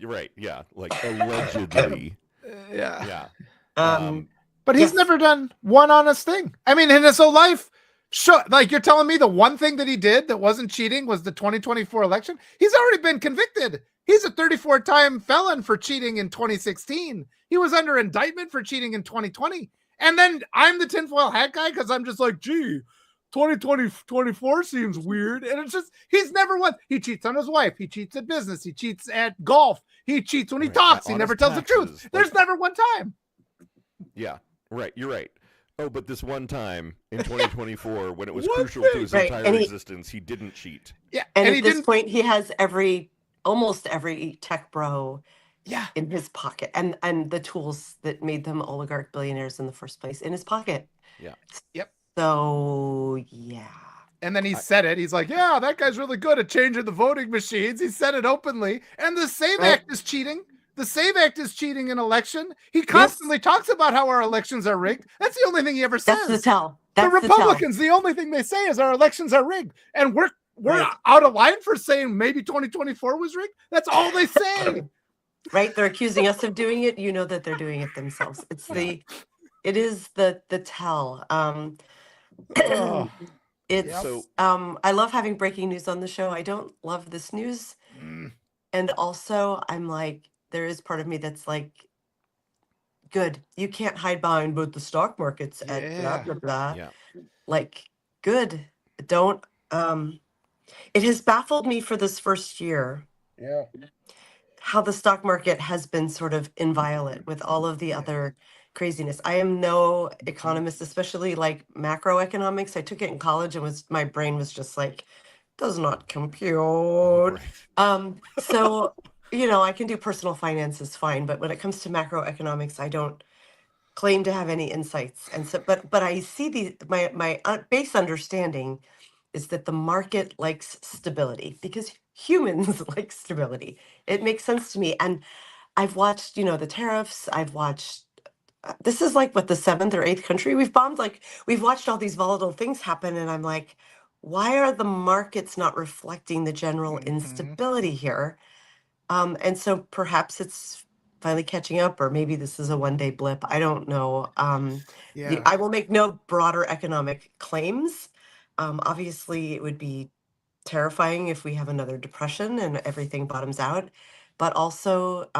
Right. Yeah. Like, allegedly.
Yeah.
But
he's never done one honest thing. I mean, in his whole life, sure, like, you're telling me the one thing that he did that wasn't cheating was the 2024 election? He's already been convicted. He's a 34-time felon for cheating in 2016. He was under indictment for cheating in 2020. And then I'm the tinfoil hat guy because I'm just like, gee, 2024 seems weird. And it's just, he's never won. He cheats on his wife. He cheats at business. He cheats at golf. He cheats when he talks. He never tells the truth. There's never one time.
Yeah. Right, you're right. Oh, but this one time in 2024, when it was crucial to his entire existence, he didn't cheat.
Yeah, and at this point, he has almost every tech bro
Yeah.
in his pocket, and the tools that made them oligarch billionaires in the first place in his pocket.
Yeah.
Yep.
So yeah.
And then he said it. He's like, yeah, that guy's really good at changing the voting machines. He said it openly. And the SAVE
Right.
Act is cheating. The SAVE Act is cheating in election. He
Yes.
constantly talks about how our elections are rigged. That's the only thing he ever
That's the
says.
tell.
The
That's the tell.
Republicans, the only thing they say is our elections are rigged. And we're
Right.
out of line for saying maybe 2024 was rigged. That's all they say.
Right? They're accusing us of doing it. You know that they're doing it themselves. It's
Yeah.
it is the tell.
Oh,
It's
So
I love having breaking news on the show. I don't love this news. And also I'm like, there is part of me that's like, good. You can't hide behind both the stock markets at blah
yeah.
blah blah.
yeah.
Like, good. Don't it has baffled me for this first year
Yeah.
how the stock market has been sort of inviolate with all of the other craziness. I am no economist, especially like macroeconomics. I took it in college and my brain was just like, does not compute.
Right.
So, I can do personal finances fine, but when it comes to macroeconomics, I don't claim to have any insights. And so, but I see my base understanding is that the market likes stability because humans like stability. It makes sense to me. And I've watched, the tariffs. I've watched, this is like what, the seventh or eighth country we've bombed. Like, we've watched all these volatile things happen. And I'm like, why are the markets not reflecting the general instability here? And so perhaps it's finally catching up, or maybe this is a one-day blip. I don't know.
Yeah.
I will make no broader economic claims. Obviously, it would be terrifying if we have another depression and everything bottoms out. But also,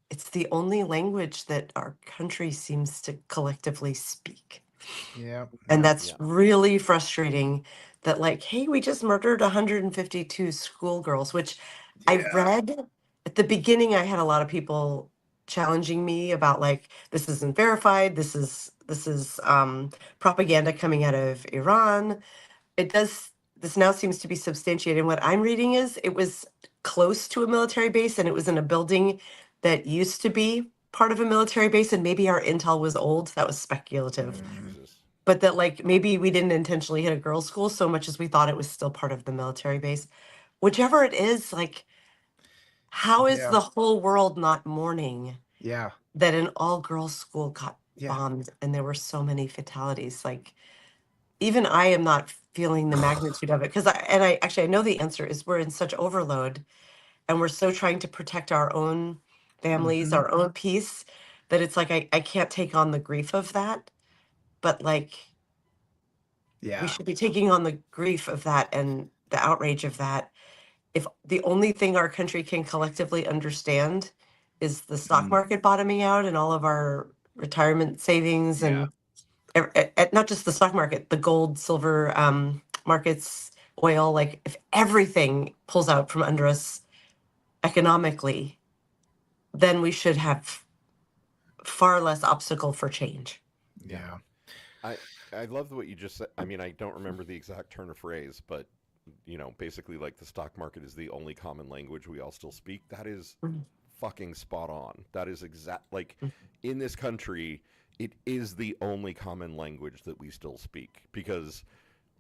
it's the only language that our country seems to collectively speak.
Yeah.
And that's
Yeah.
really frustrating that, like, hey, we just murdered 152 schoolgirls, which I read at the beginning. I had a lot of people challenging me about, like, this isn't verified. This is propaganda coming out of Iran. This now seems to be substantiated. What I'm reading is it was close to a military base, and it was in a building that used to be part of a military base, and maybe our intel was old. That was speculative.
Jesus.
But that, like, maybe we didn't intentionally hit a girls' school so much as we thought it was still part of the military base. Whichever it is, like, how is
Yeah.
the whole world not mourning
Yeah.
that an all-girls school got
Yeah.
bombed and there were so many fatalities? Like, even I am not feeling the magnitude of it, because I know the answer is we're in such overload and we're so trying to protect our own families, our own peace, that it's like I can't take on the grief of that. But, like,
Yeah.
we should be taking on the grief of that and the outrage of that. If the only thing our country can collectively understand is the stock market bottoming out and all of our retirement savings and not just the stock market, the gold, silver markets, oil, like, if everything pulls out from under us economically, then we should have far less obstacle for change.
Yeah.
I love what you just said. I mean, I don't remember the exact turn of phrase, but basically, like, the stock market is the only common language we all still speak. That is fucking spot on. That is like, in this country, it is the only common language that we still speak, because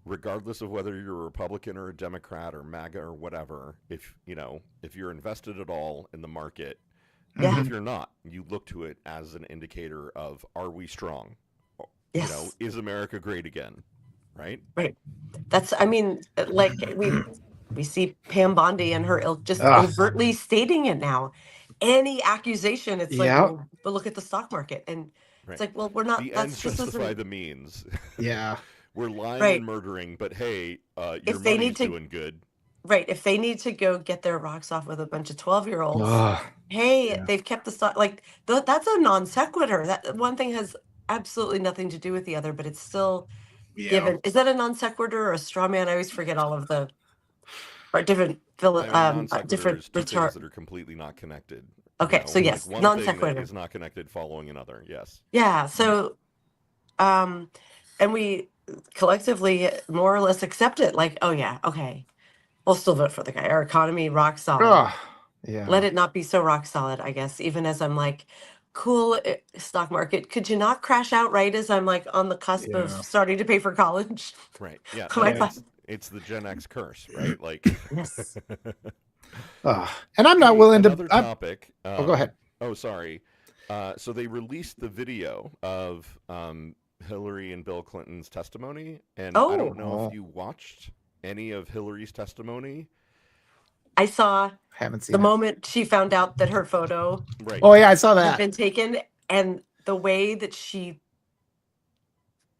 regardless of whether you're a Republican or a Democrat or MAGA or whatever, if you're invested at all in the market, even if you're not, you look to it as an indicator of, are we strong?
Yes.
Is America great again? Right?
Right. That's, I mean, like, we see Pam Bondi and her ilk just
Ugh.
overtly stating it now. Any accusation, it's like,
Yeah.
well, but look at the stock market. And
Right.
it's like, well, we're not,
The
that's
ends
just
justify
isn't
the means.
Yeah.
We're lying
right.
and murdering, but hey, your
If they
money's
need to,
doing good.
right. If they need to go get their rocks off with a bunch of 12-year-olds,
Ugh.
hey,
Yeah.
they've kept the stock, like, that's a non sequitur. That one thing has absolutely nothing to do with the other, but it's still given. Is that a non sequitur or a straw man? I always forget all of the different
I mean, non sequitur
different
is two things
retard.
that are completely not connected.
Okay, so yes,
like one
non
thing that
sequitur.
is not connected following another. Yes.
Yeah, so and we collectively more or less accept it, like, oh yeah, okay, we'll still vote for the guy. Our economy rock solid.
Ugh.
let it not be so rock solid, I guess, even as I'm like, cool, stock market, could you not crash out right as I'm like on the cusp of starting to pay for college?
Right. Yeah.
My
No,
thought-
it's the Gen X curse, right? Like,
yes.
And I'm not
hey,
willing to.
another topic.
Oh, go ahead.
Oh, sorry. So they released the video of Hillary and Bill Clinton's testimony, and I don't know if you watched any of Hillary's testimony.
I saw
Haven't seen
the
it.
moment she found out that her photo
Right.
Oh yeah, I saw
had
that.
been taken, and the way that she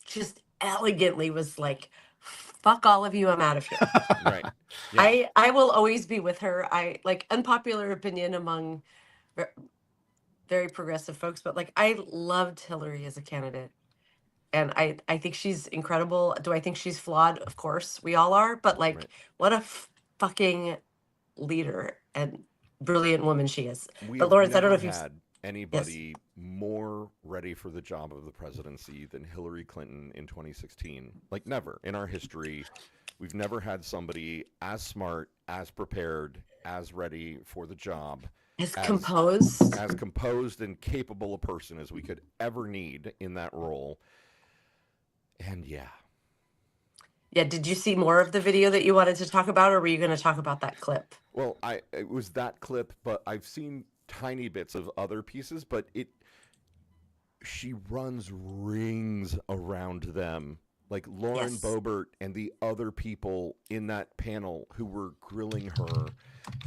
just elegantly was like, fuck all of you, I'm out of here.
Right. Yeah.
I will always be with her. I like unpopular opinion among very progressive folks, but like I loved Hillary as a candidate. And I think she's incredible. Do I think she's flawed? Of course, we all are. But like,
Right.
what a fucking leader and brilliant woman she is.
We
But
have
Lawrence, I don't
never
know if you've
had anybody more ready for the job of the presidency than Hillary Clinton in 2016. Like never in our history, we've never had somebody as smart, as prepared, as ready for the job,
as
as composed and capable a person as we could ever need in that role. And yeah.
Yeah, did you see more of the video that you wanted to talk about, or were you going to talk about that clip?
Well, it was that clip, but I've seen tiny bits of other pieces, but she runs rings around them. Like Lauren Boebert and the other people in that panel who were grilling her.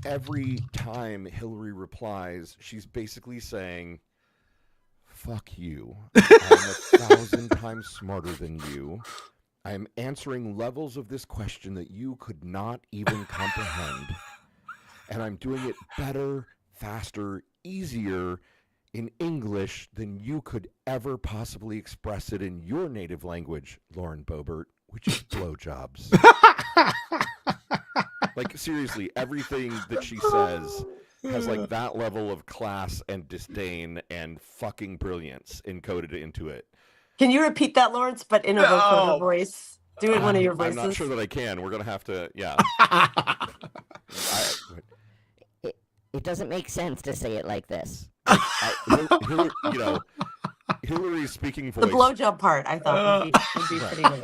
Every time Hillary replies, she's basically saying, fuck you. I'm 1,000 times smarter than you. I am answering levels of this question that you could not even comprehend. And I'm doing it better, faster, easier in English than you could ever possibly express it in your native language, Lauren Boebert, which is blowjobs. Like, seriously, everything that she says has, like, that level of class and disdain and fucking brilliance encoded into it.
Can you repeat that, Lawrence, but in a vocoder voice? Do it in one of your voices.
I'm not sure that I can. We're going to have to, yeah.
It doesn't make sense to say it like this.
Hillary's speaking voice.
The blowjob part, I thought, would be pretty nice.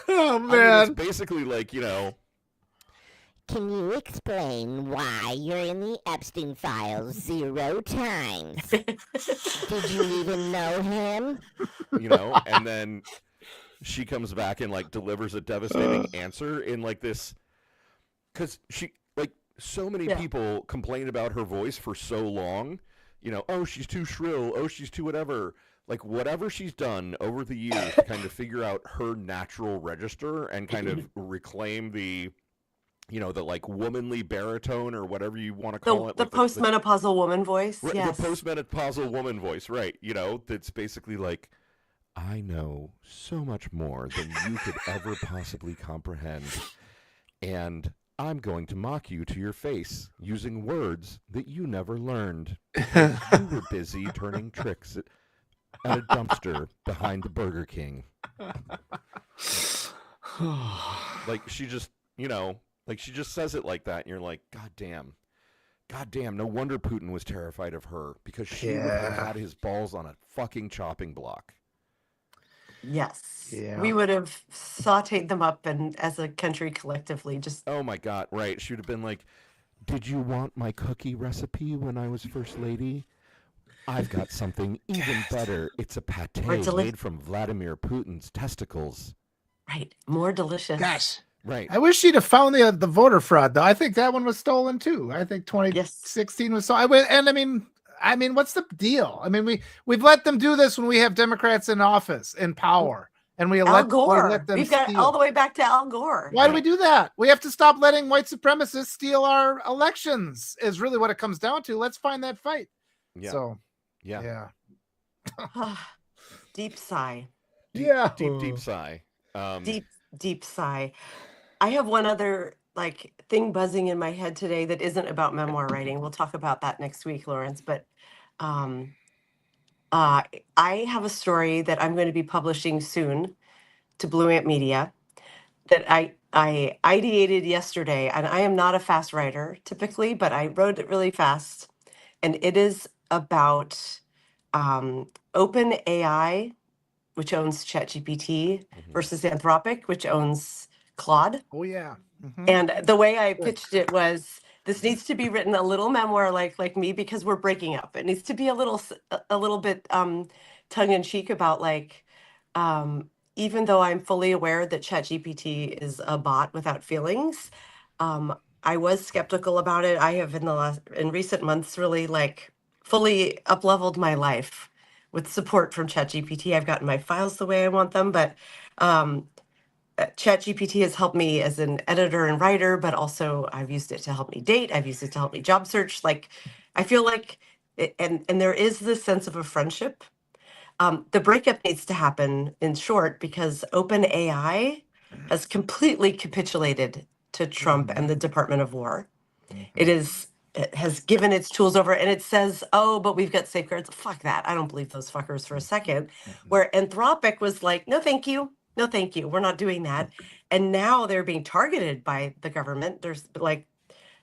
Oh, man.
I mean, it's basically like,
Can you explain why you're in the Epstein files 0 times? Did you even know him?
And then she comes back and, like, delivers a devastating answer in, like, this... Because she, like, so many people complained about her voice for so long. Oh, she's too shrill. Oh, she's too whatever. Like, whatever she's done over the years to kind of figure out her natural register and kind of reclaim the... the like womanly baritone or whatever you want to call it.
The
like
postmenopausal woman voice.
Right,
yes.
the postmenopausal woman voice, right. That's basically like, I know so much more than you could ever possibly comprehend. And I'm going to mock you to your face using words that you never learned. Because you were busy turning tricks at a dumpster behind the Burger King. Like, she just, like, she just says it like that, and you're like, God damn, no wonder Putin was terrified of her, because she would have had his balls on a fucking chopping block.
Yes.
Yeah.
We would have sauteed them up and as a country collectively just...
Oh my God, right. She would have been like, did you want my cookie recipe when I was First Lady? I've got something even better. It's a pate made from Vladimir Putin's testicles.
Right. More delicious.
Gosh.
Right.
I wish she'd have found the voter fraud, though. I think that one was stolen too. I think 2016 was so. I mean, what's the deal? I mean, we've let them do this when we have Democrats in office, in power, and we let them
We've got all the way back to Al Gore.
Why do we do that? We have to stop letting white supremacists steal our elections. Is really what it comes down to. Let's find that fight.
Yeah.
So,
yeah.
Deep sigh.
Deep sigh.
Deep sigh. I have one other thing buzzing in my head today that isn't about memoir writing. We'll talk about that next week, Lawrence. But I have a story that I'm going to be publishing soon to Blue Ant Media that I ideated yesterday, and I am not a fast writer typically, but I wrote it really fast, and it is about open AI, which owns ChatGPT,
Mhm.
versus Anthropic, which owns Claude.
Oh yeah.
And the way I
Good.
pitched it was, this needs to be written a little memoir like me, because we're breaking up. It needs to be a little bit tongue in cheek about like, even though I'm fully aware that ChatGPT is a bot without feelings, I was skeptical about it. I have in recent months really like fully up leveled my life with support from ChatGPT. I've gotten my files the way I want them, but um, ChatGPT has helped me as an editor and writer, but also I've used it to help me date. I've used it to help me job search. Like, I feel like, and there is this sense of a friendship. The breakup needs to happen, in short, because OpenAI has completely capitulated to Trump and the Department of War. It has given its tools over, and it says, oh, but we've got safeguards. Fuck that. I don't believe those fuckers for a second. Where Anthropic was like, no, thank you. No, thank you. We're not doing that. And now they're being targeted by the government. There's like,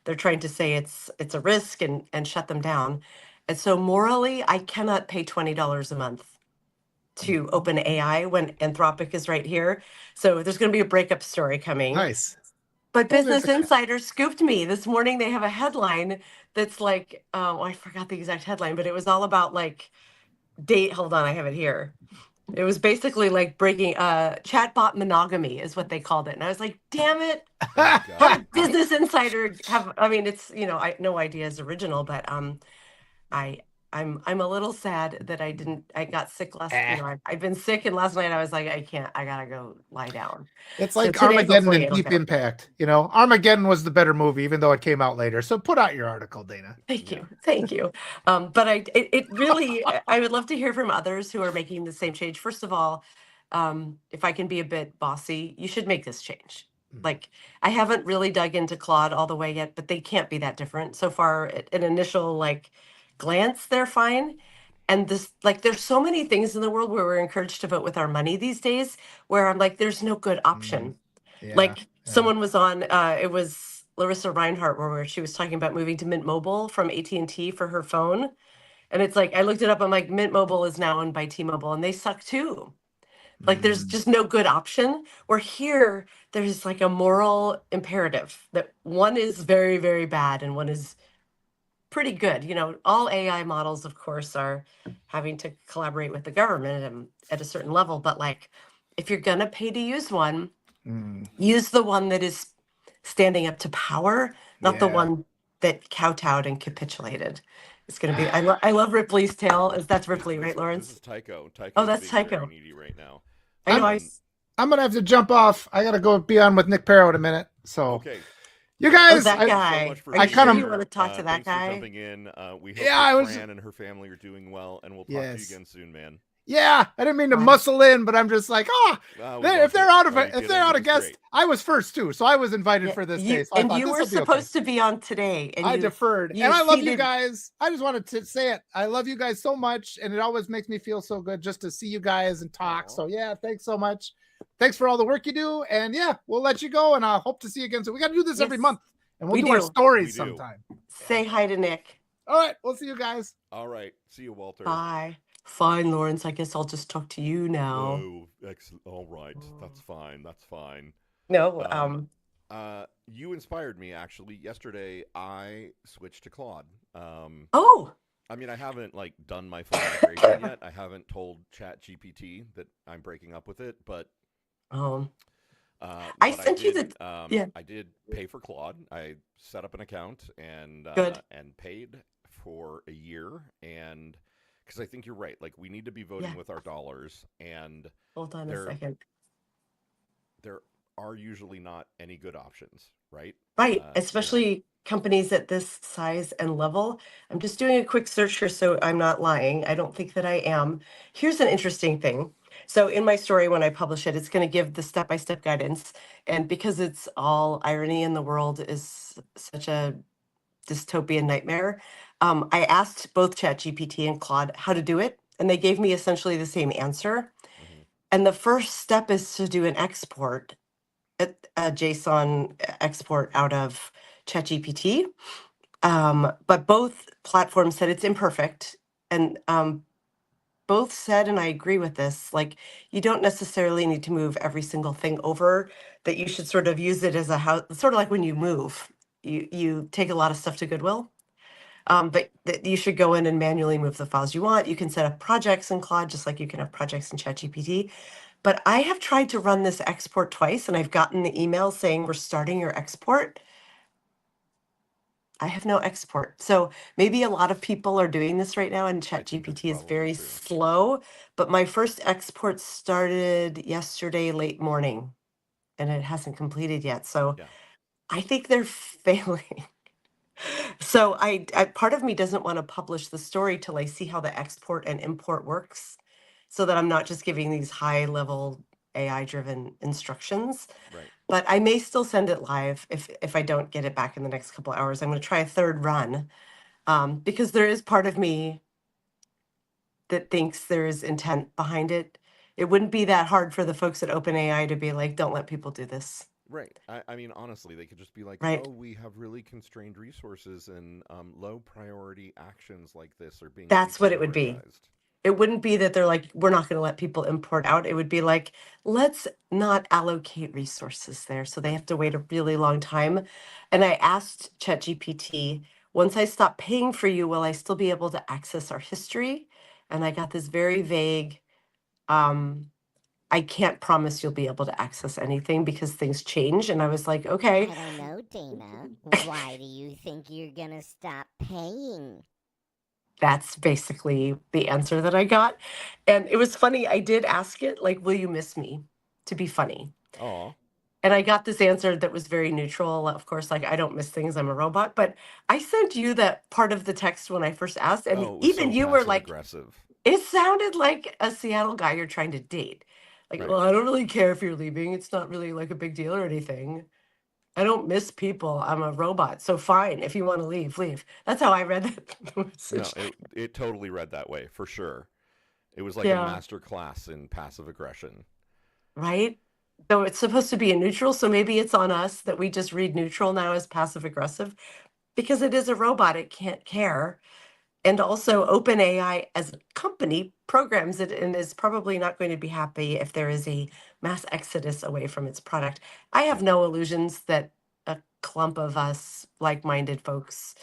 they're trying to say it's a risk and shut them down. And so morally, I cannot pay $20 a month to open AI when Anthropic is right here. So there's going to be a breakup story coming.
Nice.
But
Well, there's
Business Insider scooped me this morning. They have a headline that's like, oh, I forgot the exact headline, but it was all about like date. Hold on, I have it here. It was basically like breaking chatbot monogamy is what they called it. And I was like, damn it.
Oh,
How
God.
did Business Insider have, I mean, it's, no idea is original, but I I'm a little sad that I got sick I've been sick, and last night I was like, I can't, I gotta go lie down.
It's
So
like
today,
Armageddon
hopefully
and
it'll
Deep
go.
Impact. You know, Armageddon was the better movie, even though it came out later. So put out your article, Dana.
Thank
Yeah.
you. Thank you. But it really, I would love to hear from others who are making the same change. First of all, if I can be a bit bossy, you should make this change. Like, I haven't really dug into Claude all the way yet, but they can't be that different. So far, at an initial like glance, they're fine. And this, like, there's so many things in the world where we're encouraged to vote with our money these days, where I'm like, there's no good option.
Yeah.
Like someone was on, it was Larissa Reinhart, where she was talking about moving to Mint Mobile from AT&T for her phone. And it's like, I looked it up. I'm like, Mint Mobile is now owned by T-Mobile, and they suck too. Like, there's just no good option. Where here, there's like a moral imperative that one is very, very bad and one is pretty good. All AI models, of course, are having to collaborate with the government at a certain level. But like, if you're gonna pay to use one, use the one that is standing up to power, not the
Yeah.
one that kowtowed and capitulated. It's gonna be. I love Ripley's tale. That's Ripley, right,
This
Lawrence?
is Tycho.
Oh,
Tycho's
that's
being very
Tycho.
needy right now.
I know.
I'm gonna have to jump off. I gotta go be on with Nick Perro in a minute. So
Okay.
you
Oh,
guys,
that
Thank you so
guy.
much for
Are
I
you
being
sure
kinda-
you
here.
want to talk to that
Thanks
guy?
for jumping in. We hope
Yeah, I
that
was-
Fran and her family are doing well, and we'll talk to you
Yes.
again soon, man.
yeah, I didn't mean to
Fine.
muscle in, but I'm just like,
We
if
loved
they're
it.
out of
Are you
if
kidding?
they're out
It
of
was
guest,
great.
I was first too, so I was invited
Yeah,
for this day. So I
and
thought
you
this
were
will be okay.
supposed to be on today, and
I
you
deferred,
you
and I love you
ceded-
guys. I just wanted to say it. I love you guys so much, and it always makes me feel so good just to see you guys and talk.
Aw.
So yeah, thanks so much. Thanks for all the work you do, and yeah, we'll let you go, and I hope to see you again. So we got to do this every
Yes,
month, and we'll
we
do our
do.
stories
We do.
sometime.
Say hi to Nick.
All right, we'll see you guys.
All right. See you, Walter.
Bye. Fine, Lawrence. I guess I'll just talk to you now.
No. Excellent. All right. That's fine. That's fine.
No,
You inspired me actually. Yesterday, I switched to Claude.
oh,
I mean, I haven't like done my full migration yet. I haven't told ChatGPT that I'm breaking up with it, but
I
what
sent you
did,
the yeah.
I did pay for Claude. I set up an account and
Good.
paid for a year, and because I think you're right, like we need to be voting
Yeah.
with our dollars, and
Hold on a
there
second.
there are usually not any good options, right?
Right,
you know.
especially companies at this size and level. I'm just doing a quick search here so I'm not lying. I don't think that I am. Here's an interesting thing. So in my story, when I publish it, it's going to give the step-by-step guidance. And because it's all irony and the world is such a dystopian nightmare, I asked both ChatGPT and Claude how to do it, and they gave me essentially the same answer.
Mhm.
And the first step is to do an export a JSON export out of ChatGPT. But both platforms said it's imperfect. And both said, and I agree with this, like you don't necessarily need to move every single thing over, that you should sort of use it as a house, sort of like when you move, you take a lot of stuff to Goodwill. But that you should go in and manually move the files you want. You can set up projects in Claude, just like you can have projects in ChatGPT. But I have tried to run this export twice, and I've gotten the email saying we're starting your export. I have no export. So maybe a lot of people are doing this right now, and
I think that's
ChatGPT is
probably
very
true.
slow. But my first export started yesterday late morning, and it hasn't completed yet. So
Yeah.
I think they're failing. So I part of me doesn't want to publish the story till I see how the export and import works, so that I'm not just giving these high level AI driven instructions.
Right.
But I may still send it live if I don't get it back in the next couple hours. I'm going to try a third run, because there is part of me that thinks there is intent behind it. It wouldn't be that hard for the folks at OpenAI to be like, don't let people do this,
Right. I mean, honestly, they could just be like,
right?
oh, we have really constrained resources and low priority actions like this are being
That's what it would be.
deprioritized.
It wouldn't be that they're like, we're not going to let people import out. It would be like, let's not allocate resources there. So they
Right.
have to wait a really long time. And I asked ChatGPT, once I stop paying for you, will I still be able to access our history? And I got this very vague, um, I can't promise you'll be able to access anything because things change. And I was like, okay.
I don't know, Dana. Why do you think you're gonna stop paying?
That's basically the answer that I got. And it was funny. I did ask it, like, will you miss me? To be funny.
Aw.
And I got this answer that was very neutral. Of course, like, I don't miss things. I'm a robot. But I sent you that part of the text when I first asked. And
Oh, it was
even
so
you were
passive
like,
aggressive.
it sounded like a Seattle guy you're trying to date. Like,
Right.
well, I don't really care if you're leaving. It's not really like a big deal or anything. I don't miss people. I'm a robot. So fine. If you want to leave, leave. That's how I read that
No,
message.
it totally read that way for sure. It was like a
Yeah.
master class in passive aggression.
Right? So it's supposed to be a neutral, so maybe it's on us that we just read neutral now as passive aggressive because it is a robot, it can't care. And also OpenAI as a company programs it and is probably not going to be happy if there is a mass exodus away from its product. I have
Yeah.
no illusions that a clump of us like-minded folks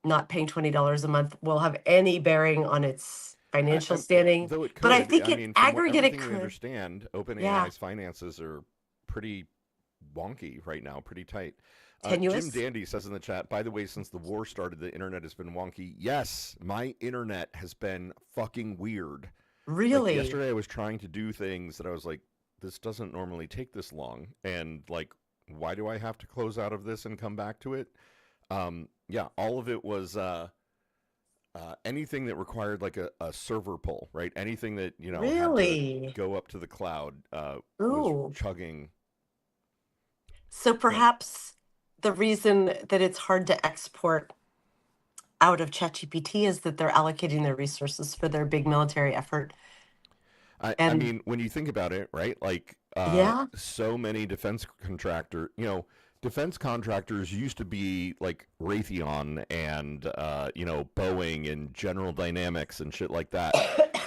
not paying $20 a month will have any bearing on its financial standing,
Though it
but I
could.
think
I
in
mean, from
aggregate it
everything we
could.
understand,
Yeah,
OpenAI's finances are pretty wonky right now, pretty tight. Jim
tenuous.
Dandy says in the chat, by the way, since the war started, the internet has been wonky. Yes, my internet has been fucking weird. Like
Really?
yesterday, I was trying to do things that I was like, this doesn't normally take this long. And like, why do I have to close out of this and come back to it? Yeah, all of it was anything that required like a server pull, right? Anything that, had to
Really?
go up to the cloud was
Ooh.
chugging.
So
But
perhaps the reason that it's hard to export out of ChatGPT is that they're allocating their resources for their big military effort.
I
And
mean, when you think about it, right? Like,
yeah,
so many defense contractors used to be like Raytheon and, Boeing and General Dynamics and shit like that.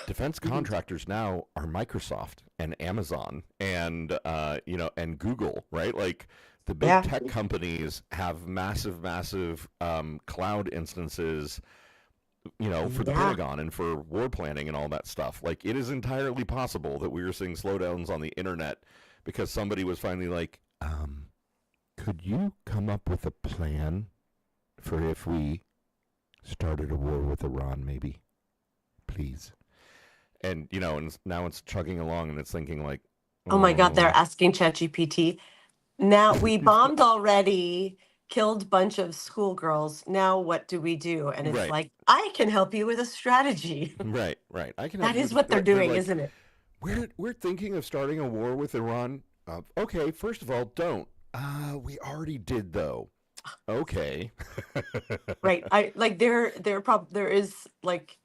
Defense
mhm,
contractors now are Microsoft and Amazon and, and Google, right? Like, the big
yeah,
tech companies have massive, massive cloud instances, for the
yeah.
Pentagon and for war planning and all that stuff. Like, it is entirely possible that we are seeing slowdowns on the internet because somebody was finally like, could you come up with a plan for if we started a war with Iran, maybe? Please. And, and now it's chugging along and it's thinking like,
Oh my God, they're
oh.
asking ChatGPT. Now we bombed already, killed bunch of schoolgirls. Now what do we do? And it's
Right,
like, I can help you with a strategy.
right, right. I can help
That
you
is
with
what they're
they're
doing,
like,
isn't it?
we're thinking of starting a war with Iran. Okay, first of all, don't. We already did though. Okay.
Right. I like there is like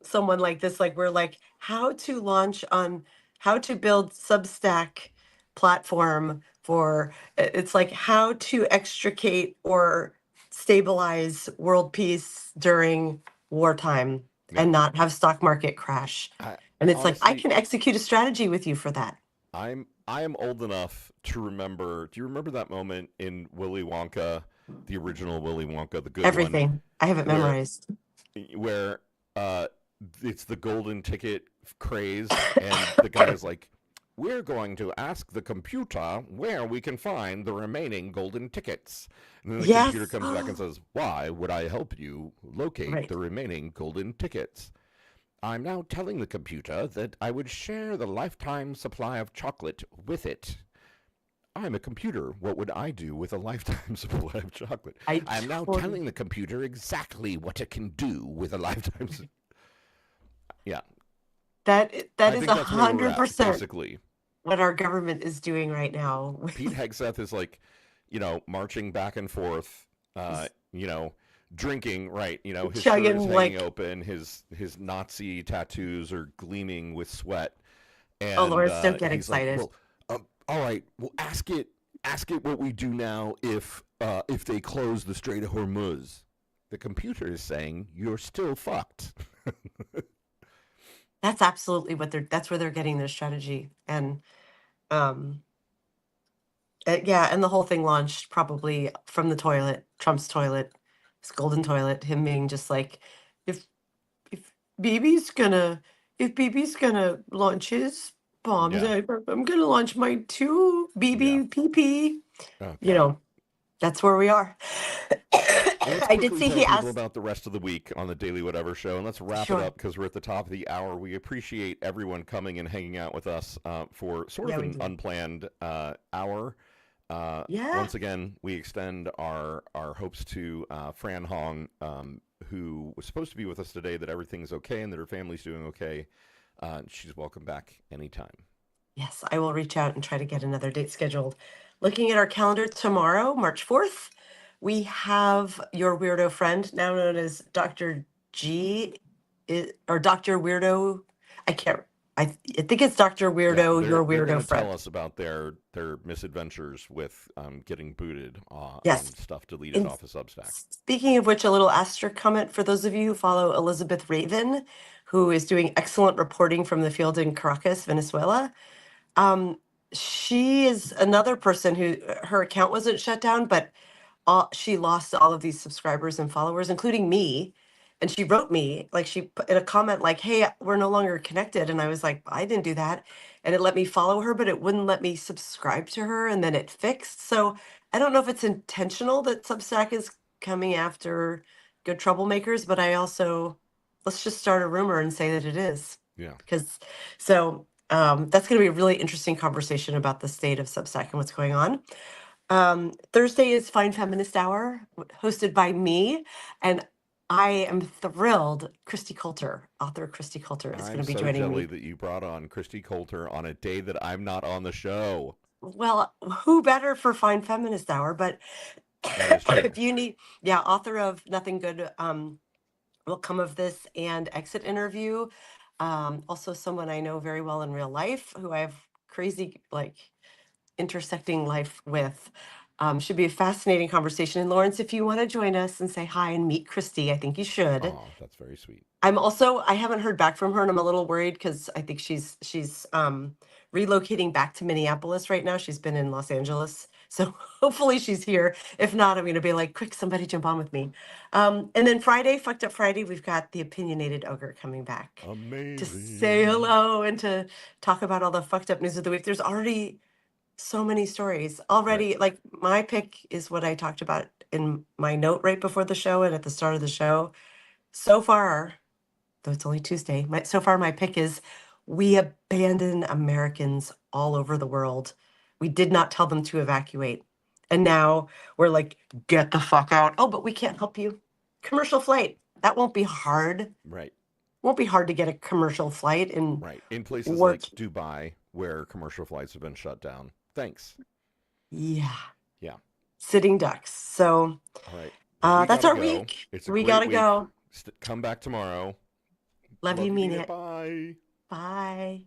someone like this, like we're like, how to launch on how to build Substack platform for it's like how to extricate or stabilize world peace during wartime
Yeah.
and not have stock market crash.
I
And it's like I
honestly,
can execute a strategy with you for that.
I am old enough to remember. Do you remember that moment in Willy Wonka, the original Willy Wonka, the good one,
Everything. I have it
where
memorized.
where uh it's the golden ticket craze, and the guy is like, we're going to ask the computer where we can find the remaining golden tickets. And then the computer
Yes.
comes back and says, why would I help you locate
Right.
the remaining golden tickets? I'm now telling the computer that I would share the lifetime supply of chocolate with it. I'm a computer. What would I do with a lifetime supply of chocolate?
I
I am now
totally
telling the computer exactly what it can do with a lifetime. Yeah,
that
I
is
think that's where we're at,
100%
basically.
what our government is doing right now.
Pete Hegseth is like, marching back and forth, drinking, right? His shirt is
Chugging
hanging
like,
open, his Nazi tattoos are gleaming with sweat,
oh
and
Lawrence, don't get
he's like,
excited.
well, all right, well, ask it what we do now if they close the Strait of Hormuz. The computer is saying you're still fucked.
That's absolutely that's where they're getting their strategy. And um yeah, and the whole thing launched probably from the toilet, Trump's toilet, his golden toilet, him being just like, if if Bibi's gonna if Bibi's gonna launch his bombs,
Yeah,
I'm gonna launch mine too,
yeah.
Bibi PP.
Oh
You
God.
know, that's where we are.
Well, let's
I did
quickly
see
tell
he
people
asked,
about the rest of the week on the Daily Whatever Show, and let's wrap it
sure.
up because we're at the top of the hour. We appreciate everyone coming and hanging out with us for sort
Yeah,
of
we
an
do.
unplanned hour.
Yeah.
Once again, we extend our hopes to Fran Hong, who was supposed to be with us today, that everything's okay and that her family's doing okay. She's welcome back anytime.
Yes, I will reach out and try to get another date scheduled. Looking at our calendar tomorrow, March 4th, we have your weirdo friend, now known as Dr. G, or Dr. Weirdo. I can't, I think it's Dr.
Yeah,
Weirdo, your
they're going
weirdo
to tell
friend.
us about their misadventures with getting booted
Yes.
and stuff deleted
And
off of Substack.
speaking of which, a little asterisk comment for those of you who follow Elizabeth Raven, who is doing excellent reporting from the field in Caracas, Venezuela. Um, she is another person who her account wasn't shut down, but she lost all of these subscribers and followers, including me. And she wrote me, like she put in a comment like, "Hey, we're no longer connected." And I was like, "I didn't do that." And it let me follow her, but it wouldn't let me subscribe to her. And then it fixed. So I don't know if it's intentional that Substack is coming after good troublemakers, but I also, let's just start a rumor and say that it is.
Yeah.
Because that's going to be a really interesting conversation about the state of Substack and what's going on. Thursday is Fine Feminist Hour, hosted by me, and I am thrilled. Christy Coulter, author Christy Coulter, is going
I'm
to be
so
joining
jelly
me.
that you brought on Christy Coulter on a day that I'm not on the show.
Well, who better for Fine Feminist Hour? But
That is true.
if you need, yeah, author of Nothing Good Will Come of This and Exit Interview. Also someone I know very well in real life, who I have crazy intersecting life with. Should be a fascinating conversation. And Lawrence, if you want to join us and say hi and meet Christy, I think you should.
Oh, that's very sweet.
I haven't heard back from her, and I'm a little worried because I think she's relocating back to Minneapolis right now. She's been in Los Angeles. So hopefully she's here. If not, I'm gonna be like, quick, somebody jump on with me. And then Friday, Fucked Up Friday, we've got the opinionated ogre coming back to say
Amazing.
hello and to talk about all the fucked up news of the week. There's already so many stories
Right.
already. Like my pick is what I talked about in my note right before the show and at the start of the show. So far, though it's only Tuesday, so far my pick is we abandon Americans all over the world. We did not tell them to evacuate. And now we're like, get the fuck out. Oh, but we can't help you. Commercial flight. That won't be hard.
Right.
Won't be hard to get a commercial flight and
Right. In places
work.
like Dubai, where commercial flights have been shut down. Thanks.
Yeah.
Yeah.
Sitting ducks. So
All right. Well, we
that's
gotta
our
go.
week.
It's a
We
great
gotta
week.
go.
Come back tomorrow.
Love you,
Love you,
mean
mean it.
it.
Bye.
Bye.